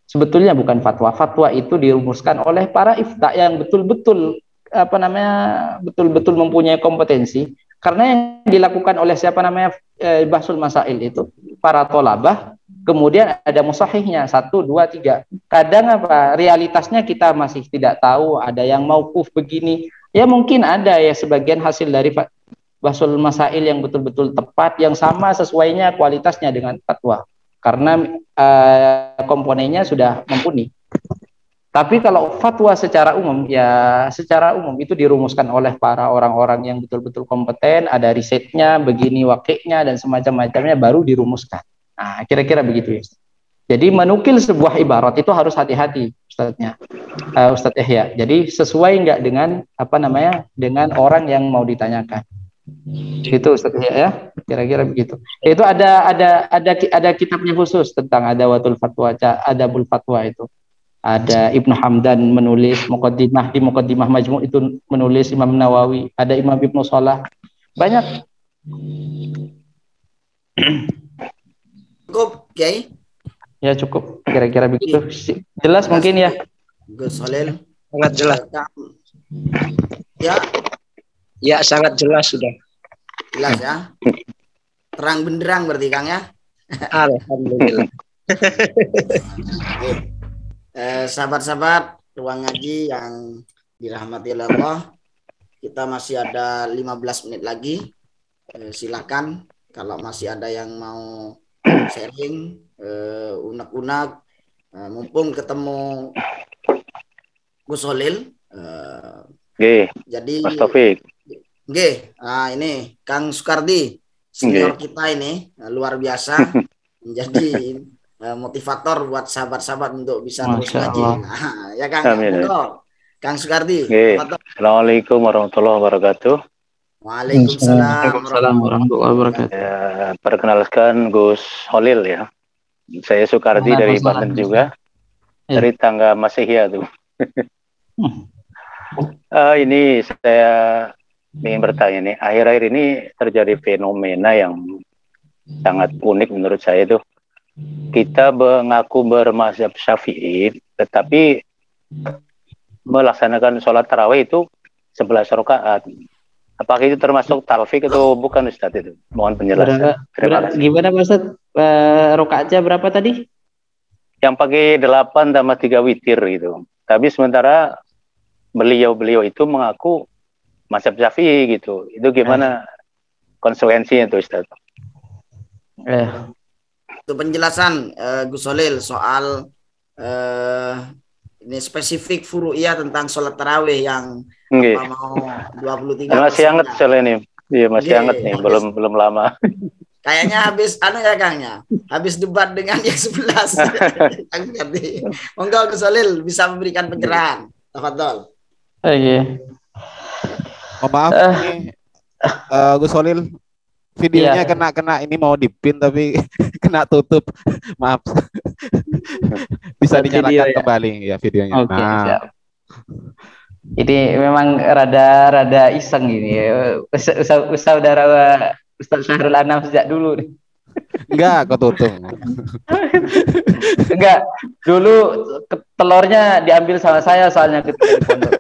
Sebetulnya bukan fatwa. Fatwa itu dirumuskan oleh para ifta yang betul-betul betul-betul mempunyai kompetensi, karena yang dilakukan oleh bahsul masail itu para tolabah, kemudian ada musahihnya 1, 2, 3. Kadang realitasnya kita masih tidak tahu, ada yang mauquf begini, ya mungkin ada ya sebagian hasil dari bahsul masail yang betul-betul tepat, yang sama sesuainya kualitasnya dengan fatwa, karena komponennya sudah mumpuni. Tapi kalau fatwa secara umum itu dirumuskan oleh para orang-orang yang betul-betul kompeten, ada risetnya, begini wakilnya dan semacam-macamnya, baru dirumuskan. Nah, kira-kira begitu ya. Jadi menukil sebuah ibarat itu harus hati-hati Ustadz Yahya. Jadi sesuai enggak dengan dengan orang yang mau ditanyakan. Itu Ustadz Yahya ya, kira-kira begitu. Itu ada kitabnya khusus tentang adawatul fatwa, adabul fatwa itu. Ada Ibnu Hamdan menulis Muqaddimah, di Muqaddimah Majmu' itu menulis Imam Nawawi, ada Imam Ibnu Shalah, banyak. Cukup, Kiai? Ya cukup, kira-kira begitu. Jelas mungkin ya? Gus Holil. Sangat jelas. Ya. Ya, sangat jelas sudah. Jelas ya. Terang benderang berarti Kang ya? Alhamdulillah. Sahabat-sahabat ruang ngaji yang dirahmati Allah, kita masih ada 15 menit lagi. Silakan kalau masih ada yang mau sharing, unek-unek, mumpung ketemu Gus Holil. Jadi Mas Taufik. Ini Kang Sukardi, senior kita ini luar biasa, menjadi motivator buat sahabat-sahabat untuk bisa terus ngaji. Nah, ya Kang. Kang Sukardi. Assalamualaikum warahmatullahi wabarakatuh. Waalaikumsalam warahmatullahi wabarakatuh. Ya, perkenalkan Gus Holil ya. Saya Sukardi dari Banten juga. Dari tangga Masihia tuh. Ini saya ingin bertanya nih. Akhir-akhir ini terjadi fenomena yang sangat unik menurut saya tuh. Kita mengaku bermazhab Syafi'i, tetapi melaksanakan sholat tarawih itu 11 rakaat. Apakah itu termasuk talfik atau bukan Ustaz itu? Mohon penjelasan. Terima kasih. Gimana Ustaz? Rakaatnya berapa tadi? Yang pakai 8 tambah 3 witir gitu. Tapi sementara beliau itu mengaku mazhab Syafi'i gitu. Itu gimana konsekuensinya itu Ustaz? Itu penjelasan Gus Holil soal ini spesifik furu'iyah tentang sholat tarawih yang mau 23. Masih hangat soal ini. Iya, masih hangat nih, belum lama. Kayaknya habis Kangnya. Habis debat dengan yang 11. Monggo Gus Holil bisa memberikan pencerahan. Tafadhol. Maaf ini Gus Holil, videonya kena ini mau dipin tapi kena tutup. Maaf. Bisa dinyalakan kembali ya videonya. Oke, siap. Ini memang rada iseng ini. Saudara Ustaz Syahrul Anam sejak dulu nih. Enggak, ketutup. Enggak, dulu telurnya diambil sama saya soalnya ketika di pondok.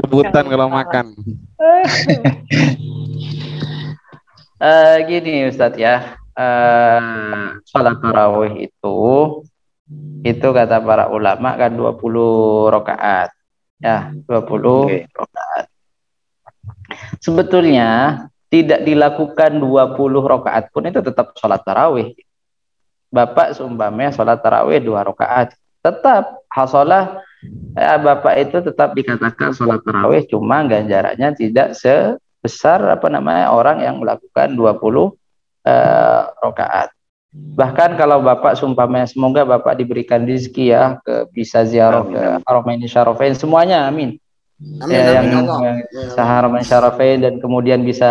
Rebutan kalau makan. Gini Ustadz ya, sholat tarawih itu kata para ulama kan 20 rakaat. Ya, 20 rakaat. Sebetulnya tidak dilakukan 20 rakaat pun itu tetap sholat tarawih. Bapak seumpamanya sholat tarawih 2 rakaat, tetap hasolah Bapak itu tetap dikatakan sholat tarawih, cuma ganjarannya tidak sebesar orang yang melakukan 20 rakaat. Bahkan kalau Bapak seumpamanya, semoga Bapak diberikan rezeki ya, bisa ziarah ke Haramain Syarafain semuanya, amin. Amin, Ya, amin, yang Haramain Syarafain, dan kemudian bisa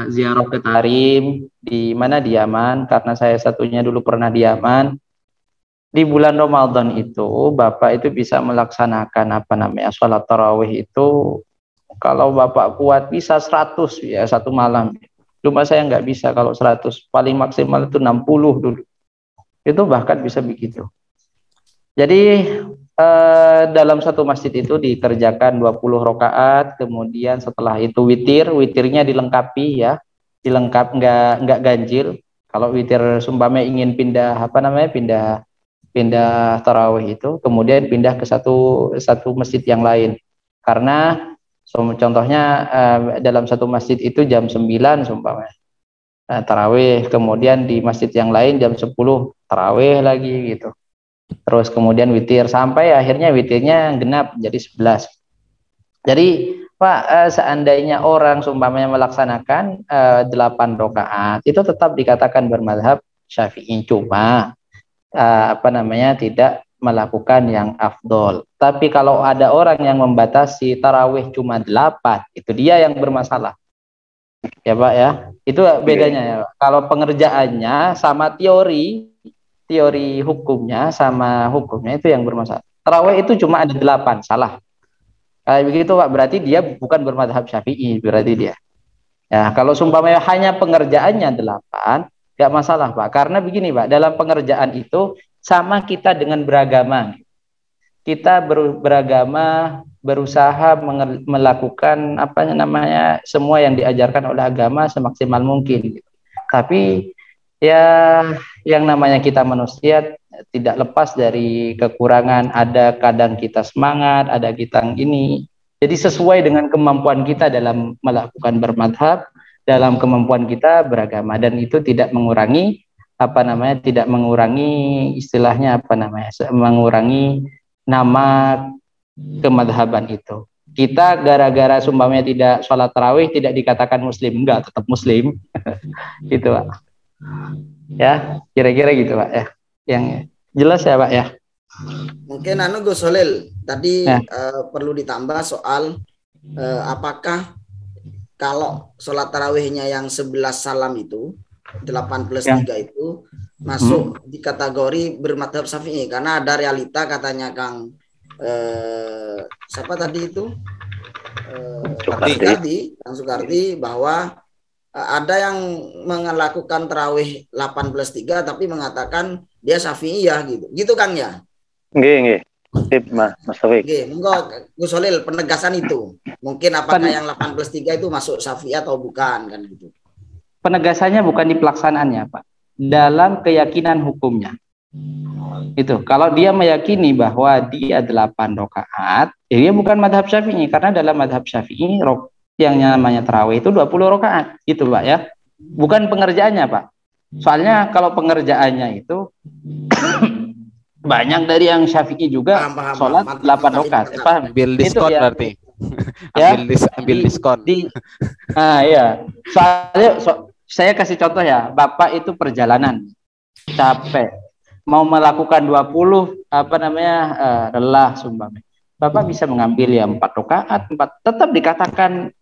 ziarah ke Tarim di mana, di Yaman, karena saya satunya dulu pernah di Yaman. Di bulan Ramadan itu Bapak itu bisa melaksanakan sholat tarawih itu, kalau Bapak kuat bisa 100 ya satu malam. Cuma saya nggak bisa kalau 100, paling maksimal itu 60 dulu. Itu bahkan bisa begitu. Jadi dalam satu masjid itu dikerjakan 20 rakaat, kemudian setelah itu witirnya dilengkapi ya, nggak ganjil. Kalau witir sumpamanya ingin pindah pindah tarawih itu, kemudian pindah ke satu masjid yang lain. Karena contohnya dalam satu masjid itu jam 9 sumpamanya tarawih, kemudian di masjid yang lain jam 10 tarawih lagi gitu. Terus kemudian witir sampai akhirnya witirnya genap jadi 11. Jadi Pak, seandainya orang sumpamanya melaksanakan 8 rakaat itu tetap dikatakan bermadzhab Syafi'i, cuma tidak melakukan yang afdol. Tapi kalau ada orang yang membatasi tarawih cuma 8, itu dia yang bermasalah. Ya Pak ya, itu bedanya ya. Kalau pengerjaannya sama teori hukumnya sama hukumnya itu yang bermasalah. Tarawih itu cuma ada 8, salah. Kayak begitu Pak, berarti dia bukan bermadzhab Syafi'i, berarti dia. Ya, kalau sumpamanya hanya pengerjaannya 8, nggak masalah Pak, karena begini Pak, dalam pengerjaan itu sama kita dengan beragama. Kita beragama, berusaha melakukan semua yang diajarkan oleh agama semaksimal mungkin. Tapi ya yang namanya kita manusia tidak lepas dari kekurangan, ada kadang kita semangat, ada kita ini. Jadi sesuai dengan kemampuan kita dalam melakukan bermadhab, dalam kemampuan kita beragama, dan itu tidak mengurangi tidak mengurangi istilahnya mengurangi nama kemadhaban itu. Kita gara-gara sumpamanya tidak sholat tarawih tidak dikatakan muslim, enggak, tetap muslim. Gitu Pak. Ya, kira-kira gitu Pak ya. Yang jelas ya Pak ya. Mungkin Gus Holil tadi perlu ditambah soal apakah kalau sholat tarawihnya yang 11 salam itu 8 plus 3 itu masuk di kategori bermadhab Syafi'i, karena ada realita katanya Kang siapa tadi itu Kang Sukardi bahwa ada yang melakukan tarawih 8 plus 3 tapi mengatakan dia Syafi'iyah gitu Kang ya. Nggih. Tip Mas Taufik. Monggo Gus Holil penegasan itu. Mungkin apakah yang 8 plus 3 itu masuk Syafi'i atau bukan kan gitu. Penegasannya bukan di pelaksanaannya Pak, dalam keyakinan hukumnya. Itu kalau dia meyakini bahwa dia 8 rakaat, dia bukan madhab Syafi'i, karena dalam madhab Syafi'i yang namanya tarawih itu 20 rakaat, gitu Pak ya. Bukan pengerjaannya Pak. Soalnya kalau pengerjaannya itu banyak dari yang Syafi'i juga sholat 8 rakaat. Ambil diskon ya, berarti. Ya, ambil diskon. Ya. Soalnya saya kasih contoh ya, Bapak itu perjalanan capek, mau melakukan 20 lelah sumpamanya. Bapak bisa mengambil ya 4 rakaat, tetap dikatakan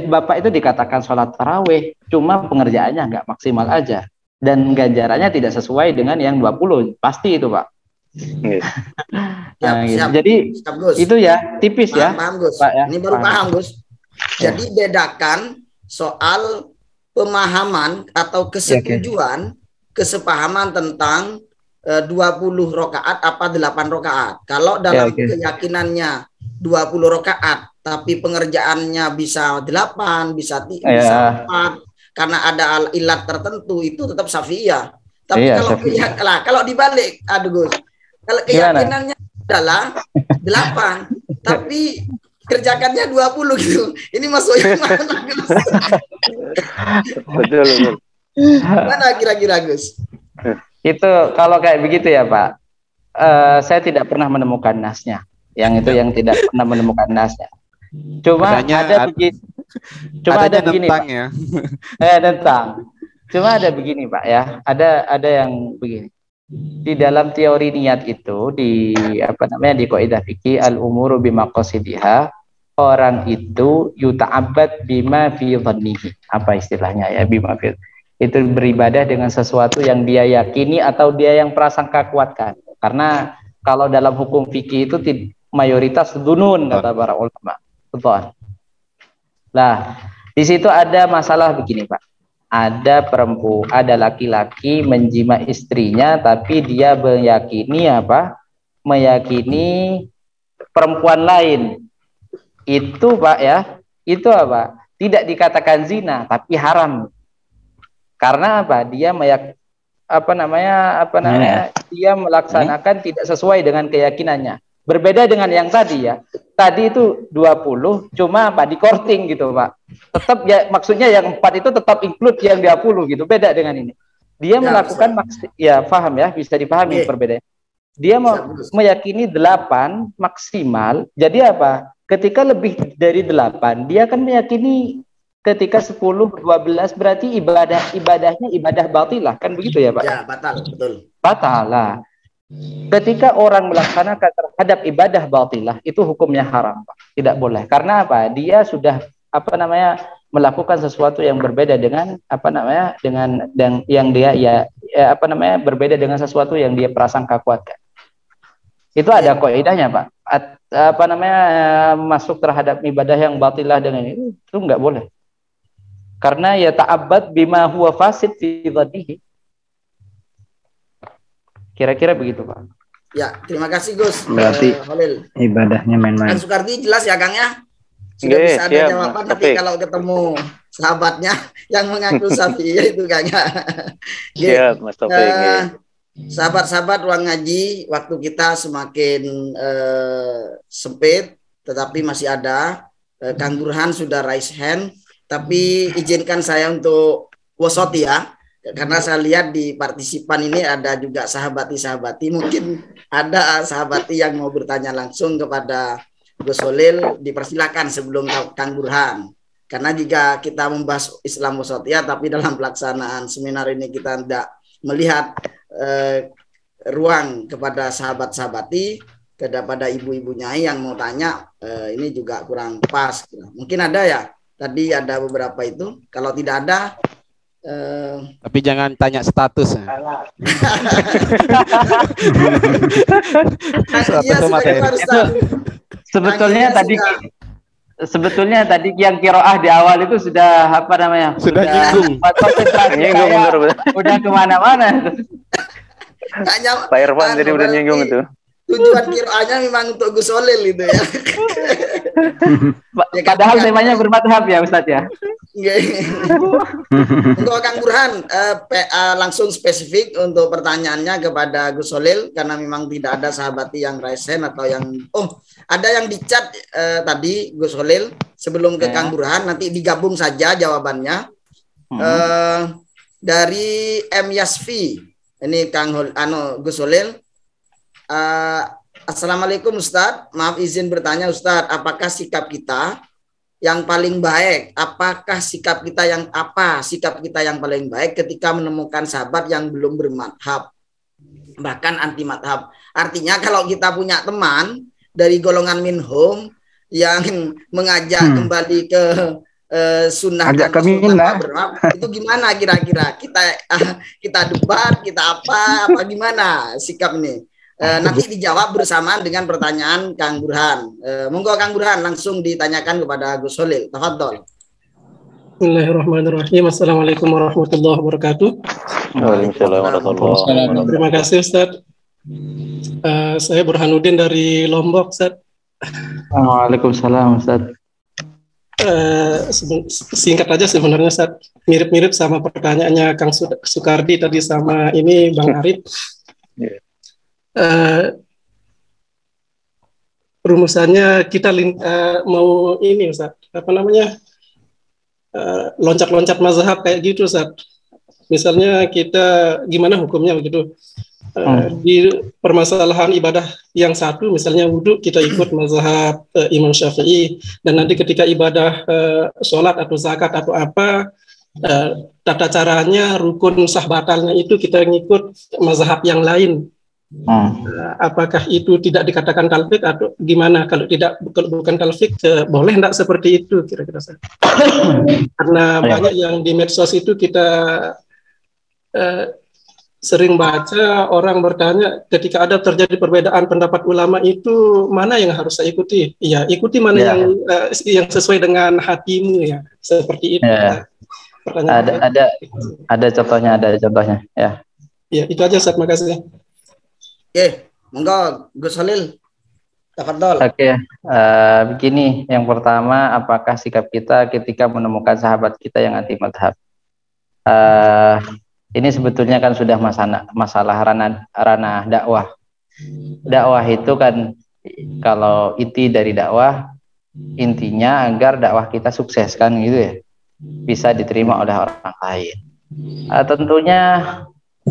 Bapak itu dikatakan sholat tarawih, cuma pengerjaannya nggak maksimal aja, dan ganjarannya tidak sesuai dengan yang 20, pasti itu Pak. Siap. Jadi siap, itu ya tipis paham, Gus. Pak, ya. Ini baru paham Gus. Jadi bedakan soal pemahaman atau kesetujuan, kesepahaman tentang 20 rakaat apa 8 rakaat. Kalau dalam keyakinannya 20 rakaat tapi pengerjaannya bisa 8, bisa 4 karena ada ilat tertentu, itu tetap Syafi'iyah. Tapi kalau dibalik, Gus, kalau keyakinannya adalah 8 tapi kerjakannya 20 gitu. Ini masuknya mana? Betul. Mana kira-kira Gus? Itu kalau kayak begitu ya Pak, saya tidak pernah menemukan nasnya. Yang itu yang tidak pernah menemukan nasnya. Cuma ada begini. Cuma ada begini Pak. Ya. Tentang. Cuma ada begini Pak ya. Ada yang begini. Di dalam teori niat itu di di kaidah fikih al-umuru bimaqasidiha, orang itu yuta'abbad bima fi dhannihi. Apa istilahnya ya, bima fi. Itu beribadah dengan sesuatu yang dia yakini atau dia yang prasangka kuatkan. Karena kalau dalam hukum fikih itu mayoritas dunun kata para ulama. Betul. Nah, di situ ada masalah begini, Pak. Ada laki-laki menjima istrinya tapi dia meyakini perempuan lain. Itu Pak ya, itu apa? Tidak dikatakan zina tapi haram. Karena apa? Dia dia melaksanakan tidak sesuai dengan keyakinannya. Berbeda dengan yang tadi ya. Tadi itu 20 cuma di korting gitu Pak. Tetap ya, maksudnya yang 4 itu tetap include yang 20 gitu. Beda dengan ini. Dia melakukan paham ya, bisa dipahami perbedaan. Dia meyakini 8 maksimal. Jadi apa? Ketika lebih dari 8, dia akan meyakini ketika 10, 12 berarti ibadahnya ibadah batilah, kan begitu ya Pak? Ya, batal, betul. Batal lah. Ketika orang melaksanakan terhadap ibadah batilah itu hukumnya haram, Pak. Tidak boleh. Karena apa? Dia sudah melakukan sesuatu yang berbeda dengan dengan yang dia berbeda dengan sesuatu yang dia prasangka kuatkan. Itu ada kaidahnya, Pak. Masuk terhadap ibadah yang batilah dengan itu enggak boleh. Karena ya ta'abbad bima huwa fasid fi dhatihi. Kira-kira begitu, Pak. Ya, terima kasih Gus. Berarti ibadahnya main-main. Kang Sukardi jelas ya, Kang ya? Sudah bisa ada jawaban nanti kalau ketemu sahabatnya yang mengaku Syafi'i itu, Kang ya. Siap, Mas Taufik. Sahabat-sahabat ruang ngaji, waktu kita semakin sempit, tetapi masih ada. Kang Burhan sudah raise hand, tapi izinkan saya untuk wasoti ya. Karena saya lihat di partisipan ini ada juga sahabati-sahabati, mungkin ada sahabati yang mau bertanya langsung kepada Gus Holil, dipersilakan sebelum Kang Burhan. Karena jika kita membahas Islam wasatiyah tapi dalam pelaksanaan seminar ini kita tidak melihat ruang kepada sahabat-sahabati, kepada ibu-ibu nyai yang mau tanya, ini juga kurang pas. Mungkin ada ya, tadi ada beberapa itu, kalau tidak ada tapi jangan tanya status. Sebetulnya tadi yang kiroah di awal itu sudah sudah nyinggung. Udah kemana-mana. Pak Irfan jadi udah nyinggung itu. Tujuan kiroahnya memang untuk Gus Holil itu ya. Padahal temanya bermadhab ya Ustadz ya. Untuk Kang Burhan langsung spesifik untuk pertanyaannya kepada Gus Holil, karena memang tidak ada sahabati yang raise hand atau yang ada yang di chat tadi Gus Holil. Sebelum ke Kang Burhan nanti digabung saja jawabannya. Dari M Yasfi ini Gus Holil. Assalamualaikum Ustadz, maaf izin bertanya Ustadz, apakah sikap kita yang paling baik? Sikap kita yang paling baik ketika menemukan sahabat yang belum bermadhab, bahkan anti madhab? Artinya kalau kita punya teman dari golongan minhum yang mengajak kembali ke sunnah dan bermadhab, itu gimana kira-kira? Kita debat, kita apa gimana sikap ini? Nanti dijawab bersamaan dengan pertanyaan Kang Burhan. Monggo Kang Burhan langsung ditanyakan kepada Gus Holil. Tafadhol. Bismillahirrahmanirrahim. Assalamualaikum warahmatullahi wabarakatuh. Waalaikumsalam warahmatullahi wabarakatuh. Terima kasih Ustaz. Saya Burhanuddin dari Lombok, Ustaz. Waalaikumsalam Ustaz. Singkat aja sebenarnya Ustaz. Mirip-mirip sama pertanyaannya Kang Sukardi tadi sama ini Bang Arif. rumusannya kita mau ini Ustaz, apa namanya, loncat-loncat mazhab kayak gitu Ustaz. Misalnya kita gimana hukumnya begitu, di permasalahan ibadah yang satu, misalnya wudhu, kita ikut mazhab Imam Syafi'i, dan nanti ketika ibadah sholat atau zakat atau apa, tata caranya, rukun sah batalnya itu kita ngikut mazhab yang lain. Apakah itu tidak dikatakan talfik atau gimana? Kalau tidak, bukan talfik, boleh enggak seperti itu kira-kira? Karena banyak yang di medsos itu kita sering baca orang bertanya ketika ada terjadi perbedaan pendapat ulama itu mana yang harus saya ikuti? Iya, ikuti mana yang sesuai dengan hatimu ya, seperti itu. Ada contohnya, ya. Ya, itu aja Ustaz, makasih. Oke, monggo Gus Halil. Tafadhol. Oke, begini, yang pertama, apakah sikap kita ketika menemukan sahabat kita yang anti madhab? Ini sebetulnya kan sudah masalah ranah dakwah. Dakwah itu kan, kalau inti dari dakwah, intinya agar dakwah kita sukses kan gitu ya, bisa diterima oleh orang lain. Tentunya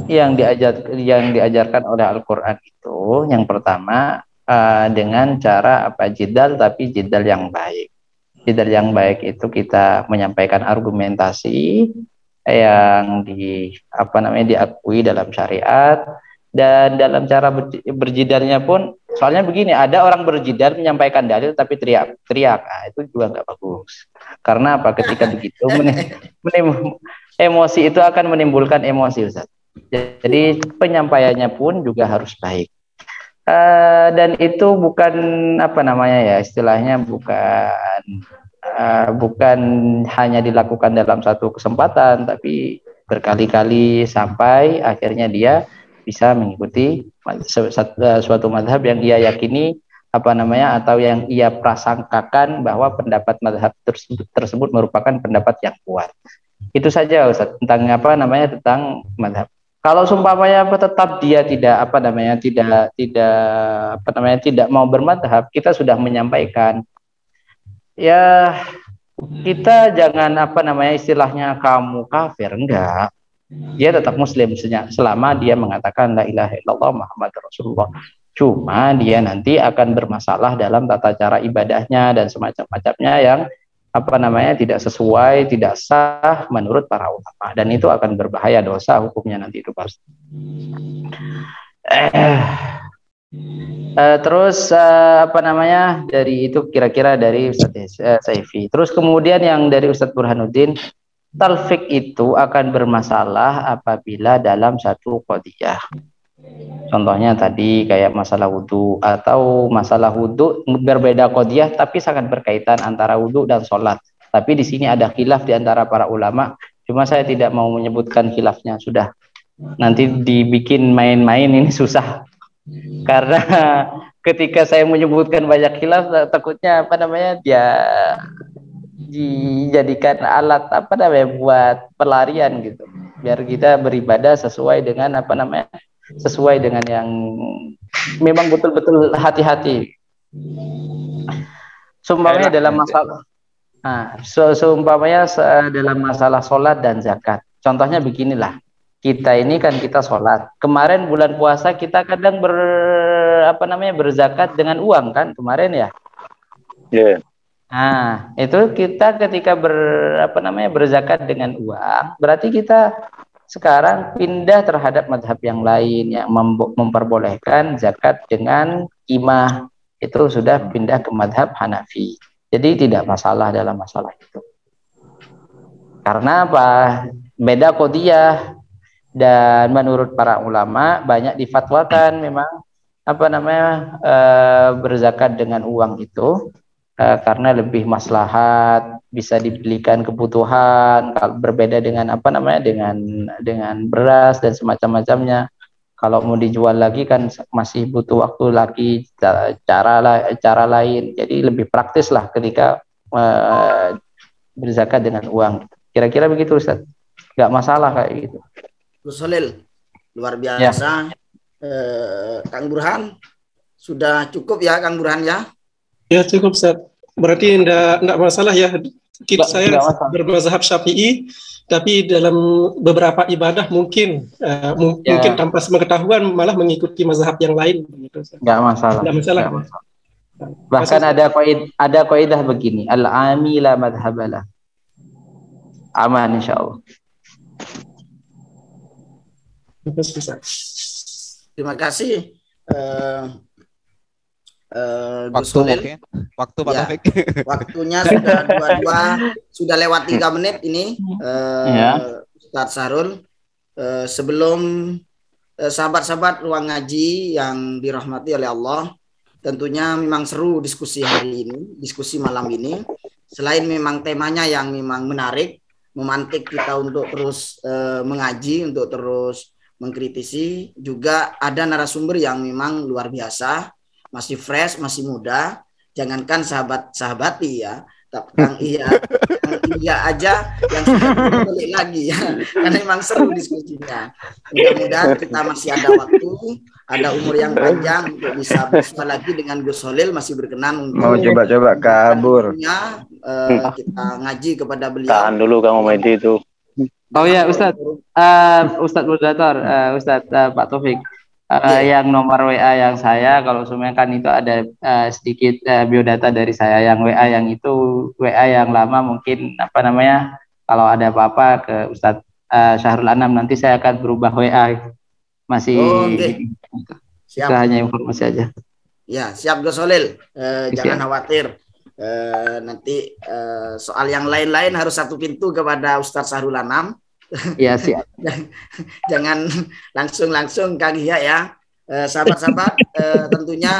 yang diajarkan oleh Al-Quran itu yang pertama dengan cara jidal, tapi jidal yang baik. Jidal yang baik itu kita menyampaikan argumentasi yang diakui dalam syariat, dan dalam cara berjidalnya pun, soalnya begini, ada orang berjidal menyampaikan dalil tapi teriak-teriak, itu juga nggak bagus. Karena ketika begitu emosi itu akan menimbulkan emosi, Ustaz. Jadi penyampaiannya pun juga harus baik, dan itu bukan istilahnya bukan hanya dilakukan dalam satu kesempatan, tapi berkali-kali sampai akhirnya dia bisa mengikuti suatu madhab yang ia yakini atau yang ia prasangkakan bahwa pendapat madhab tersebut merupakan pendapat yang kuat. Itu saja Ustaz tentang tentang madhab. Kalau sumpamanya tetap dia tidak mau bermadhab, kita sudah menyampaikan, ya kita jangan istilahnya kamu kafir, enggak. Dia tetap muslim selama dia mengatakan la ilaha illallah Muhammad Rasulullah. Cuma dia nanti akan bermasalah dalam tata cara ibadahnya dan semacam-macamnya yang tidak sesuai, tidak sah menurut para ulama, dan itu akan berbahaya, dosa hukumnya nanti itu pasti. Terus dari itu kira-kira dari Ustaz Saifi. Terus kemudian yang dari Ustaz Burhanuddin, talfik itu akan bermasalah apabila dalam satu qadiyah. Contohnya tadi kayak masalah wudhu, atau masalah wudhu berbeda qadiyah tapi sangat berkaitan antara wudhu dan sholat. Tapi di sini ada khilaf di antara para ulama. Cuma saya tidak mau menyebutkan khilafnya, sudah. Nanti dibikin main-main ini susah. Karena ketika saya menyebutkan banyak khilaf, takutnya dia dijadikan alat buat pelarian gitu. Biar kita beribadah sesuai dengan sesuai dengan yang memang betul-betul hati-hati. Seumpamanya dalam masalah sholat dan zakat. Contohnya beginilah, kita ini kan kita sholat. Kemarin bulan puasa kita kadang berzakat dengan uang kan kemarin ya. Yeah. Nah, itu kita ketika berzakat dengan uang, berarti kita sekarang pindah terhadap madhab yang lain yang memperbolehkan zakat dengan qimah, itu sudah pindah ke madhab Hanafi. Jadi tidak masalah dalam masalah itu. Karena beda qadiyah, dan menurut para ulama banyak difatwakan memang berzakat dengan uang itu karena lebih maslahat, bisa dibelikan kebutuhan, berbeda dengan dengan beras dan semacam-macamnya. Kalau mau dijual lagi kan masih butuh waktu lagi, cara lain. Jadi lebih praktis lah ketika berzakat dengan uang. Kira-kira begitu Ustaz. Nggak masalah kayak gitu. Gus Halil, luar biasa. Ya. Kang Burhan, sudah cukup ya Kang Burhan ya? Ya cukup Ustaz. Berarti enggak masalah ya. Saya bermazhab Syafi'i, tapi dalam beberapa ibadah mungkin mungkin tanpa sepengetahuan malah mengikuti mazhab yang lain. Enggak masalah. Enggak masalah. Bahkan ada kaidah begini, al-amila madhabalah. Aman insyaallah. Terima kasih. Waktu Pak Taufik. Waktunya sudah lewat 3 menit ini. Ustaz Sahrul, sebelum sahabat-sahabat ruang ngaji yang dirahmati oleh Allah, tentunya memang seru diskusi hari ini, diskusi malam ini. Selain memang temanya yang memang menarik, memantik kita untuk terus mengaji, untuk terus mengkritisi, juga ada narasumber yang memang luar biasa, masih fresh, masih muda. Jangankan sahabat-sahabati ya, tapi Kang Iya aja yang sudah balik lagi ya, karena memang seru diskusinya. Mudah-mudahan kita masih ada waktu, ada umur yang panjang untuk bisa bersama lagi dengan Gus Holil, masih berkenan untuk mau coba-coba kabur. Kita ngaji kepada beliau. Tahan dulu kamu Medi itu. Oh ya Ustadz, Ustadz moderator, Ustadz Pak Taufik, yang nomor WA yang saya, kalau semuanya kan itu ada sedikit biodata dari saya. Yang WA yang itu WA yang lama, mungkin apa namanya, kalau ada apa-apa ke Ustadz Syahrul Anam, nanti saya akan berubah WA. Masih siap. Itu hanya informasi aja. Ya siap Gus Holil, jangan khawatir. Nanti soal yang lain-lain harus satu pintu kepada Ustadz Syahrul Anam. Iya siap. Jangan langsung Kang Iya ya. Sahabat-sahabat tentunya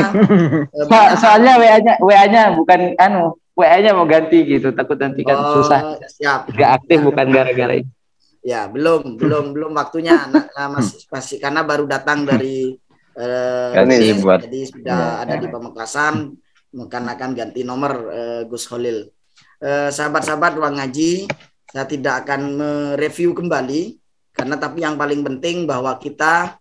soalnya WA-nya bukan WA-nya mau ganti gitu, takut nanti kan susah. Siap. Gak aktif bukan gara-gara ini. Ya belum waktunya masih karena baru datang dari jadi sudah ada di Pamekasan. Mungkin akan ganti nomor Gus Holil. Sahabat-sahabat ruang ngaji, saya tidak akan mereview kembali karena tapi yang paling penting bahwa kita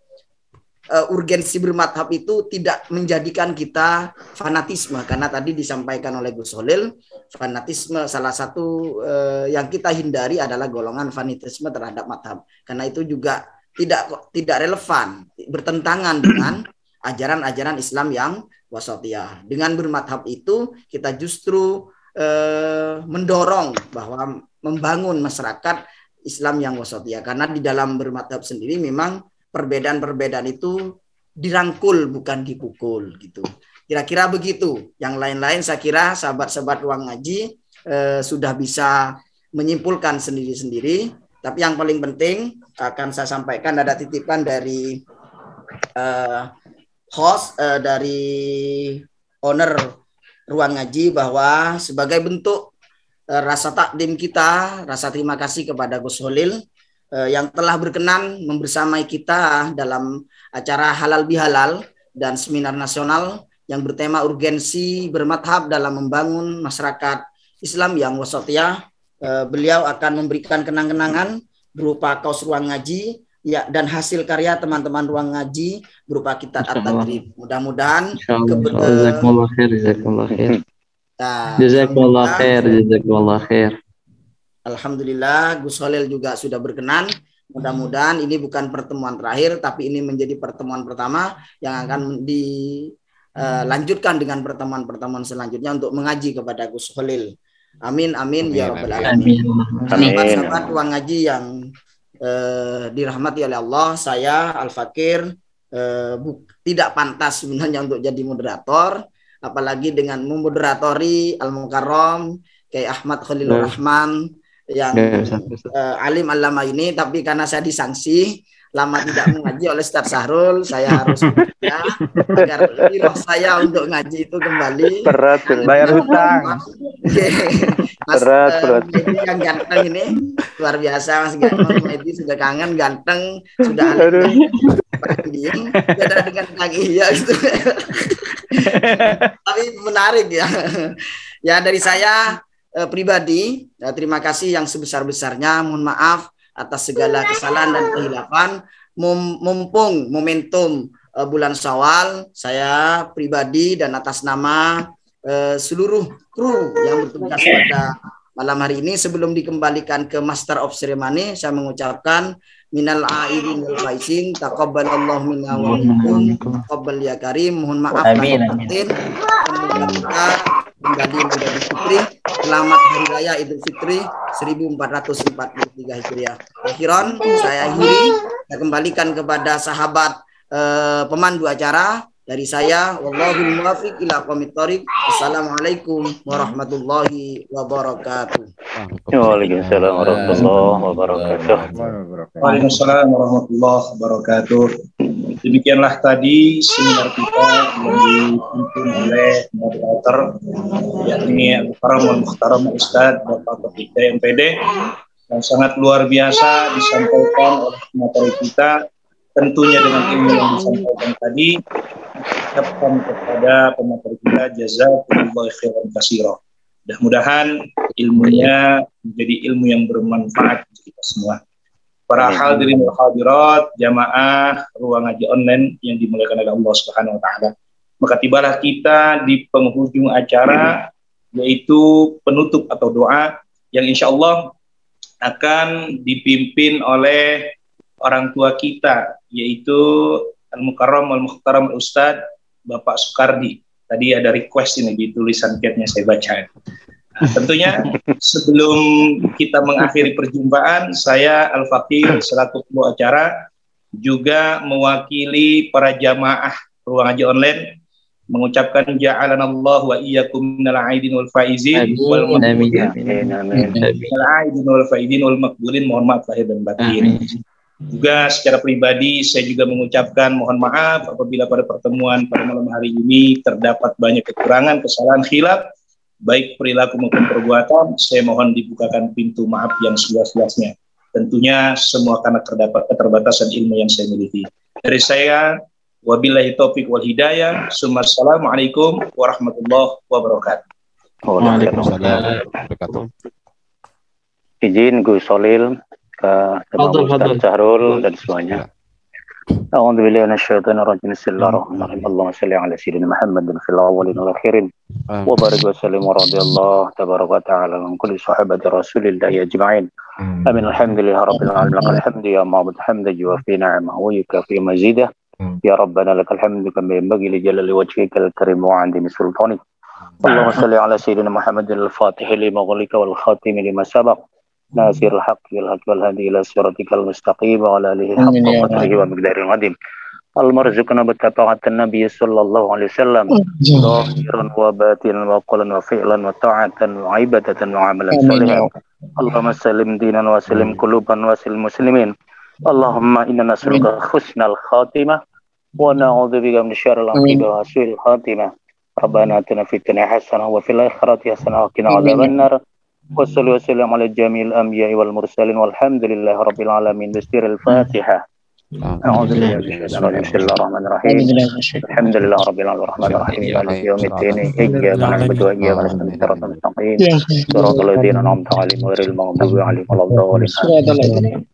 urgensi bermadhab itu tidak menjadikan kita fanatisme, karena tadi disampaikan oleh Gus Holil, fanatisme salah satu yang kita hindari adalah golongan fanatisme terhadap madhab, karena itu juga tidak relevan, bertentangan dengan ajaran-ajaran Islam yang wasatiyah. Dengan bermadhab itu kita justru mendorong bahwa membangun masyarakat Islam yang wasatiyah, karena di dalam bermadhab sendiri memang perbedaan-perbedaan itu dirangkul bukan dipukul gitu. Kira-kira begitu. Yang lain-lain saya kira sahabat-sahabat ruang ngaji sudah bisa menyimpulkan sendiri-sendiri. Tapi yang paling penting akan saya sampaikan, ada titipan dari host, dari owner ruang ngaji, bahwa sebagai bentuk rasa takdim kita, rasa terima kasih kepada Gus Holil yang telah berkenan membersamai kita dalam acara Halal Bihalal dan seminar nasional yang bertema urgensi bermadhab dalam membangun masyarakat Islam yang wasatiyah. Beliau akan memberikan kenang-kenangan berupa kaos ruang ngaji ya, dan hasil karya teman-teman ruang ngaji berupa kitab at-tadrib. Mudah-mudahan jazakallah khair. Alhamdulillah Gus Holil juga sudah berkenan. Mudah-mudahan ini bukan pertemuan terakhir, tapi ini menjadi pertemuan pertama yang akan dilanjutkan dengan pertemuan-pertemuan selanjutnya untuk mengaji kepada Gus Holil. Amin ya rabbal alamin. Sahabat-sahabat ruang ngaji yang dirahmati oleh Allah, saya Al-Fakir tidak pantas sebenarnya untuk jadi moderator, apalagi dengan memoderatori Al-Mukarram Kiai Ahmad Khalilur Rahman yang alim alama ini. Tapi karena saya disanksi lama tidak mengaji oleh Ustaz Sahrul, saya harus ya, agar roh saya untuk ngaji itu kembali. Berat, bayar hutang. Mas Medi yang ganteng ini luar biasa, Mas Medi sudah kangen, ganteng, sudah alim, beda dengan Kang Iya gitu. Tapi menarik ya. Ya dari saya pribadi, terima kasih yang sebesar-besarnya. Mohon maaf atas segala kesalahan dan kehilafan. Mumpung momentum bulan Syawal, saya pribadi dan atas nama seluruh kru yang bertugas pada malam hari ini. Sebelum dikembalikan ke Master of Ceremony, saya mengucapkan minal aidin wal faizin, taqabbalallahu minna wa minkum, taqabbal ya karim. Mohon maaf lahir batin. Semoga kita kembali menjadi fitri. Selamat Hari Raya Idul Fitri 1443 Hijriah. Akhiran saya akhiri, saya kembalikan kepada sahabat pemandu acara. Dari saya, wallahul muwaffiq ila aqwamit thoriq. Assalamualaikum warahmatullahi wabarakatuh. Waalaikumsalam warahmatullahi wabarakatuh. Waalaikumsalam warahmatullahi wabarakatuh. Demikianlah tadi seminar kita yang dipimpin oleh moderator, yakni Al-Mukarram Al-Mukhtaram Ustadz Bapak Ketua MPD, yang sangat luar biasa disampaikan oleh materi kita. Tentunya dengan ilmu yang disampaikan tadi, ucapkan kepada pemateri kita jazakumullahu khairan katsira. Mudah-mudahan ilmunya menjadi ilmu yang bermanfaat untuk kita semua. Para hadirin wal hadirat, jamaah ruang ngaji online yang dimuliakan oleh Allah Subhanahu wa taala. Maka tibalah kita di penghujung acara, yaitu penutup atau doa yang insya Allah akan dipimpin oleh orang tua kita, yaitu Al-Mukarram Al-Mukhtaram Ustadz Bapak Sukardi. Tadi ada request ini di tulisan chatnya, saya baca. Nah, tentunya sebelum kita mengakhiri perjumpaan, saya Al-Fakir selaku pembawa acara juga mewakili para jamaah ruang ngaji online mengucapkan ja'alanallahu wa iyyakum minal aidin wal faizin wal maqbulin wal maqbulin. Mohon maaf lahir dan batin. Juga secara pribadi saya juga mengucapkan mohon maaf apabila pada pertemuan pada malam hari ini terdapat banyak kekurangan, kesalahan, khilaf, baik perilaku maupun perbuatan. Saya mohon dibukakan pintu maaf yang seluas-luasnya. Tentunya semua karena terdapat keterbatasan ilmu yang saya miliki. Dari saya, wabillahi taufiq wal hidayah. Assalamualaikum warahmatullahi wabarakatuh. Waalaikumsalam warahmatullahi wabarakatuh. Izin Gus Solil ke Ustaz Syahrul dan semuanya. A'udzu billahi minasyaitonir rajim. Bismillahirrahmanirrahim. Allahumma shalli ala sayyidina Muhammadin fil awwalin wal akhirin. Wa barik wa sallim wa radhiyallahu tabaraka wa ta'ala an kulli sahabati Rasulillah ajma'in. Amin. Alhamdulillahirabbil alamin. Lakal hamdu ya ma'bud hamdan yuwafi ni'amahu wa yukafi mazidah. Ya Rabbana lakal hamdu kama yanbaghi li jalali wajhikal karim wa 'azimi sultanik. Allahumma shalli ala sayyidina Muhammadin al-fatih lima ghulika wal khatim lima sabaq. ناصر الحق بالحق والهدي إلى صراطك المستقيم وعلى آله حق قدره ومقداره العظيم. اللهم ارزقنا بتابعة النبي صلى الله عليه وسلم ظاهرا وباطنا وقولا وفعلا وطاعة وعبادة وعملا صالحا. اللهم سلم دينا وسلم قلوبا وسلم المسلمين. اللهم إنا نسألك حسن الخاتمة ونعوذ بك من شر العاقبة وسوء الخاتمة. ربنا آتنا في الدنيا حسنة وفي الآخرة حسنة وقنا عذاب النار. Wassalatu wassalamu ala jamil anbiya'i wal mursalin walhamdulillahi rabbil alamin. Bismillahil Fatihah. Bismillahirrahmanirrahim. Alhamdulillahi rabbil alamin arrahmanir rahim maliki yaumiddin. Iyyaka na'budu wa iyyaka nasta'in. Shiratal mustaqim. Shiratal ladzina an'amta 'alaihim ghairil maghdubi 'alaihim waladdallin.